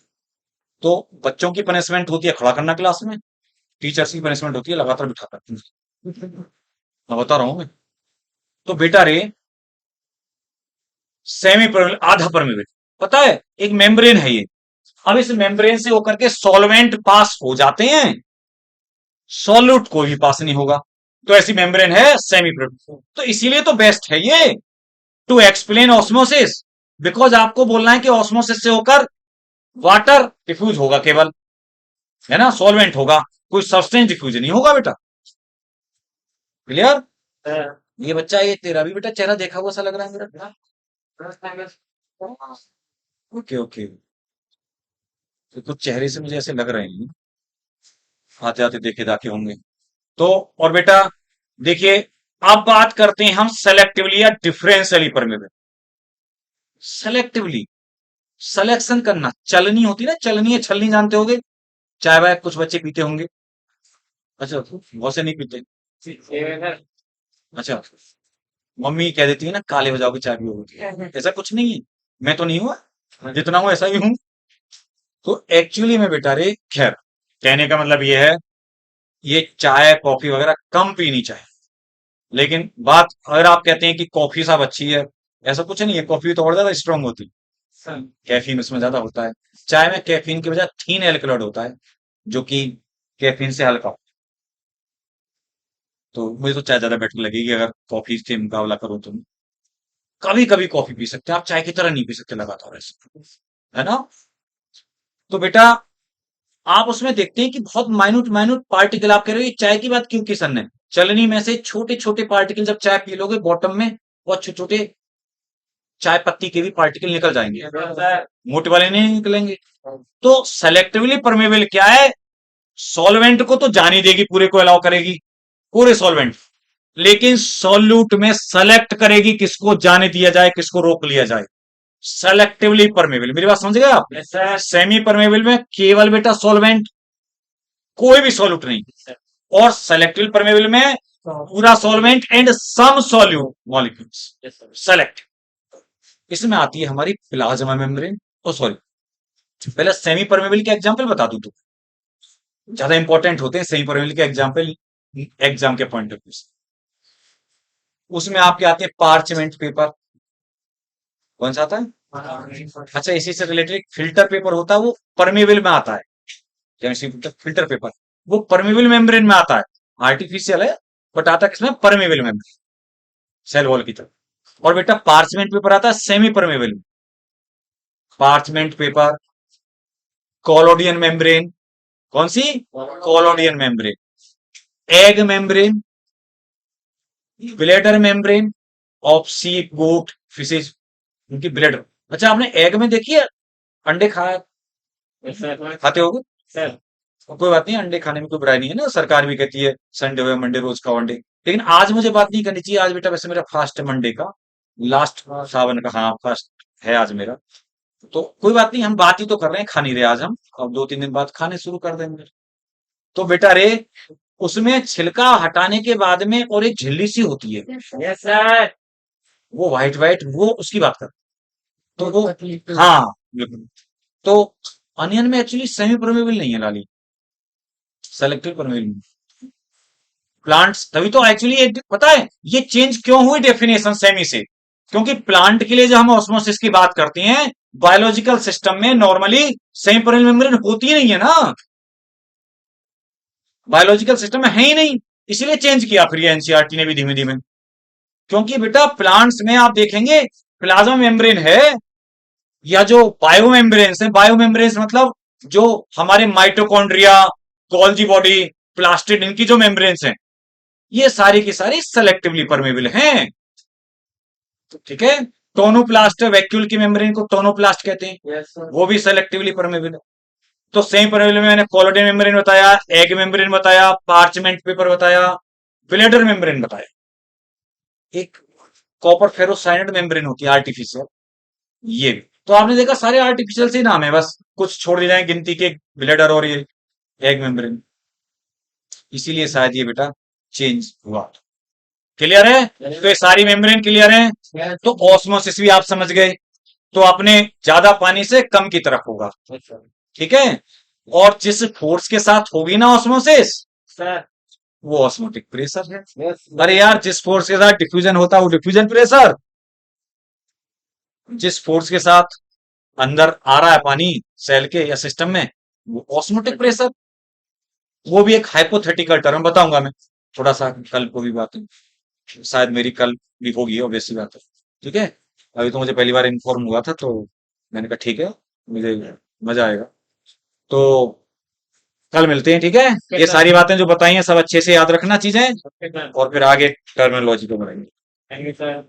तो बच्चों की पनिशमेंट होती है खड़ा करना क्लास में, टीचर्स की पनिशमेंट होती है लगातार बिठा कर। मैं बता रहा हूं मैं। तो बेटा रे, सेमी परमेबल, आधा परमेबल, पता है एक मेम्ब्रेन है ये। अब इस मेम्ब्रेन से होकर के सॉल्वेंट पास हो जाते हैं, सॉल्यूट कोई भी पास नहीं होगा, तो ऐसी मेम्ब्रेन है सेमी परमेबल। तो इसीलिए तो बेस्ट है ये टू एक्सप्लेन ऑस्मोसिस, बिकॉज आपको बोलना है कि ऑस्मोसिस से होकर वाटर डिफ्यूज होगा केवल, है ना, सॉल्वेंट होगा, कोई सब्सटेंस डिफ्यूज नहीं होगा बेटा। क्लियर? ये बच्चा, ये तेरा भी बेटा चेहरा देखा हुआ सा लग रहा है मेरा। ओके ओके, तो कुछ चेहरे से मुझे ऐसे लग रहे हैं, आते आते देखे दाखे होंगे। तो और बेटा देखिए, अब बात करते हैं हम सेलेक्टिवली या डिफरेंशियली परमेबल। सेलेक्टिवली, सिलेक्शन करना, चलनी होती है ना, चलनी है, छलनी जानते होगे, चाय वाय कुछ बच्चे पीते होंगे। अच्छा, बहुत से नहीं पीते। अच्छा, मम्मी कह देती है ना काले हो जाओगे चाय पियोगे, ऐसा कुछ नहीं है, मैं तो नहीं हुआ, जितना हूं ऐसा ही हूं। तो एक्चुअली में बेटा रे, खैर कहने का मतलब ये है, ये चाय कॉफी वगैरह कम पीनी चाहिए, लेकिन बात अगर आप कहते हैं कि कॉफी साहब अच्छी है, ऐसा कुछ नहीं है, कॉफी तो और ज्यादा स्ट्रांग होती है, सर कैफीन उसमें ज्यादा होता है। चाय में कैफीन की बजाय थीन एल्कलॉइड होता है, जो कि कैफीन से हल्का। तो मुझे तो चाय ज्यादा बेटर लगेगी अगर कॉफी से मुकाबला करूं तो। कभी कभी कॉफी पी सकते हैं आप, चाय की तरह नहीं पी सकते लगातार ऐसे, है ना। तो बेटा आप उसमें देखते हैं कि बहुत माइन्यूट माइन्यूट पार्टिकल, आप कह रहे हो ये चाय की बात क्यों की सर ने, चलनी में से छोटे छोटे पार्टिकल जब चाय पी लोगे बॉटम में बहुत छोटे छोटे चाय पत्ती के भी पार्टिकल निकल जाएंगे, सर मोटे वाले नहीं निकलेंगे। तो सेलेक्टिवली परमेबल क्या है, सॉल्वेंट को तो जाने देगी, पूरे को अलाउ करेगी, पूरे सॉल्वेंट, लेकिन सॉल्यूट में सेलेक्ट करेगी किसको जाने दिया जाए किसको रोक लिया जाए। सेलेक्टिवली परमेबल, मेरी बात समझ गए आप। यस सर सेमी परमेबल में केवल बेटा सॉल्वेंट, कोई भी सॉल्यूट नहीं, और सेलेक्टिव परमेबल में पूरा solvent and some solute molecules yes sir select. इसमें आती है हमारी प्लाज्मा मेम्ब्रेन। ओ सॉरी, पहले सेमी परमेबल के एग्जांपल बता दूं तो ज्यादा इंपॉर्टेंट होते हैं सेमी परमेबल के एग्जांपल एग्जाम के पॉइंट ऑफ व्यू से। उसमें आपके आते हैं पार्चमेंट पेपर, कौन सा आता है, अच्छा इसी से रिलेटेड एक फिल्टर पेपर होता है, वो परमेबल में आता है, केमिस्ट्री फिल्टर पेपर, वो परमेबल मेम्ब्रेन में आता है, आर्टिफिशियल है बट आता है किसमें, परमेबल मेम्ब्रेन, सेल वॉल की तरफ। और बेटा पार्चमेंट पेपर आता है सेमी परमेबल में, पार्चमेंट पेपर, कोलोडियन मेम्ब्रेन, कौन सी, collodion membrane, egg membrane, bladder membrane of sea goat fishes, उनकी ब्लेडर। अच्छा आपने एग में देखी है, अंडे यस सर खाते होगे, सर और कोई बात नहीं, अंडे खाने में कोई बुराई नहीं है ना, सरकार भी कहती है संडे हो या मंडे रोज खाओ अंडे, लेकिन आज मुझे बात नहीं करनी चाहिए, आज बेटा वैसे मेरा फास्ट है मंडे का, लास्ट सावन का, हाँ फास्ट है आज मेरा, तो कोई बात नहीं, हम बात ही तो कर रहे हैं, खा नहीं रहे आज हम, अब 2-3 दिन बाद खाने शुरू कर देंगे। तो बेटा रे उसमें छिलका हटाने के बाद में और एक झिल्ली सी होती है, यस सर वो व्हाइट व्हाइट, वो उसकी बात कर, तो वो, हाँ बिल्कुल। तो अनियन में एक्चुअली सेमी परमेबल नहीं है लाली, सेलेक्टिव परमेबल। प्लांट्स, तभी तो एक्चुअली पता है ये चेंज क्यों हुई डेफिनेशन सेमी से, क्योंकि प्लांट के लिए जो हम ऑस्मोसिस की बात करते हैं बायोलॉजिकल सिस्टम में नॉर्मली सेमी परमेबल मेम्ब्रेन होती ही नहीं है ना, बायोलॉजिकल सिस्टम में है ही नहीं, इसीलिए चेंज किया फिर ये एनसीईआरटी ने भी धीमे धीमे। क्योंकि बेटा प्लांट्स में आप देखेंगे प्लाज्मा मेम्ब्रेन है, या जो बायो मेम्ब्रेन्स है, बायो मेम्ब्रेन्स मतलब जो हमारे माइटोकॉन्ड्रिया, गोल्जी बॉडी, प्लास्टिड, इनकी जो मेम्ब्रेन्स हैं ये सारी की सारी सेलेक्टिवली परमेबल हैं, ठीक है। टोनोप्लास्ट, वैक्यूल की मेम्ब्रेन को टोनोप्लास्ट कहते हैं, यस सर वो भी सेलेक्टिवली परमेबल है। तो सेम परमेबल में मैंने कोलोडियन मेम्ब्रेन बताया, एग मेम्ब्रेन बताया, पार्चमेंट पेपर बताया, ब्लेडर मेम्ब्रेन बताया, एक कॉपर फेरोसाइनेट मेम्ब्रेन होती है आर्टिफिशियल, ये भी। तो आपने देखा सारे आर्टिफिशियल से नाम है, बस कुछ छोड़ दिए जाए गिनती के, ब्लेडर और ये एग मेम्ब्रेन, इसीलिए शायद ये बेटा चेंज हुआ। क्लियर है, तो ये सारी मेम्ब्रेन क्लियर है। तो ऑस्मोसिस भी आप समझ गए, तो अपने ज्यादा पानी से कम की तरफ होगा, ठीक है। और जिस फोर्स के साथ होगी ना ऑस्मोसिस, सर वो ऑस्मोटिक प्रेशर है। यस अरे यार जिस फोर्स के साथ डिफ्यूजन होता है वो डिफ्यूजन प्रेशर, जिस फोर्स के साथ अंदर आ रहा है पानी सेल के या सिस्टम में, वो ऑस्मोटिक प्रेशर। वो भी एक हाइपोथेटिकल टर्म बताऊंगा मैं थोड़ा सा, कल को भी बात है, शायद मेरी कल भी होगी, ऑब्वियसली बात है, ठीक है। अभी तो मुझे पहली बार इन्फॉर्म हुआ था, तो मैंने कहा ठीक है, मुझे मजा आएगा। तो कल मिलते हैं, ठीक है। ये सारी बातें जो बताई हैं सब अच्छे से याद रखना चीजें, सर और फिर आगे टर्मिनोलॉजी को बढ़ाएंगे। Thank you sir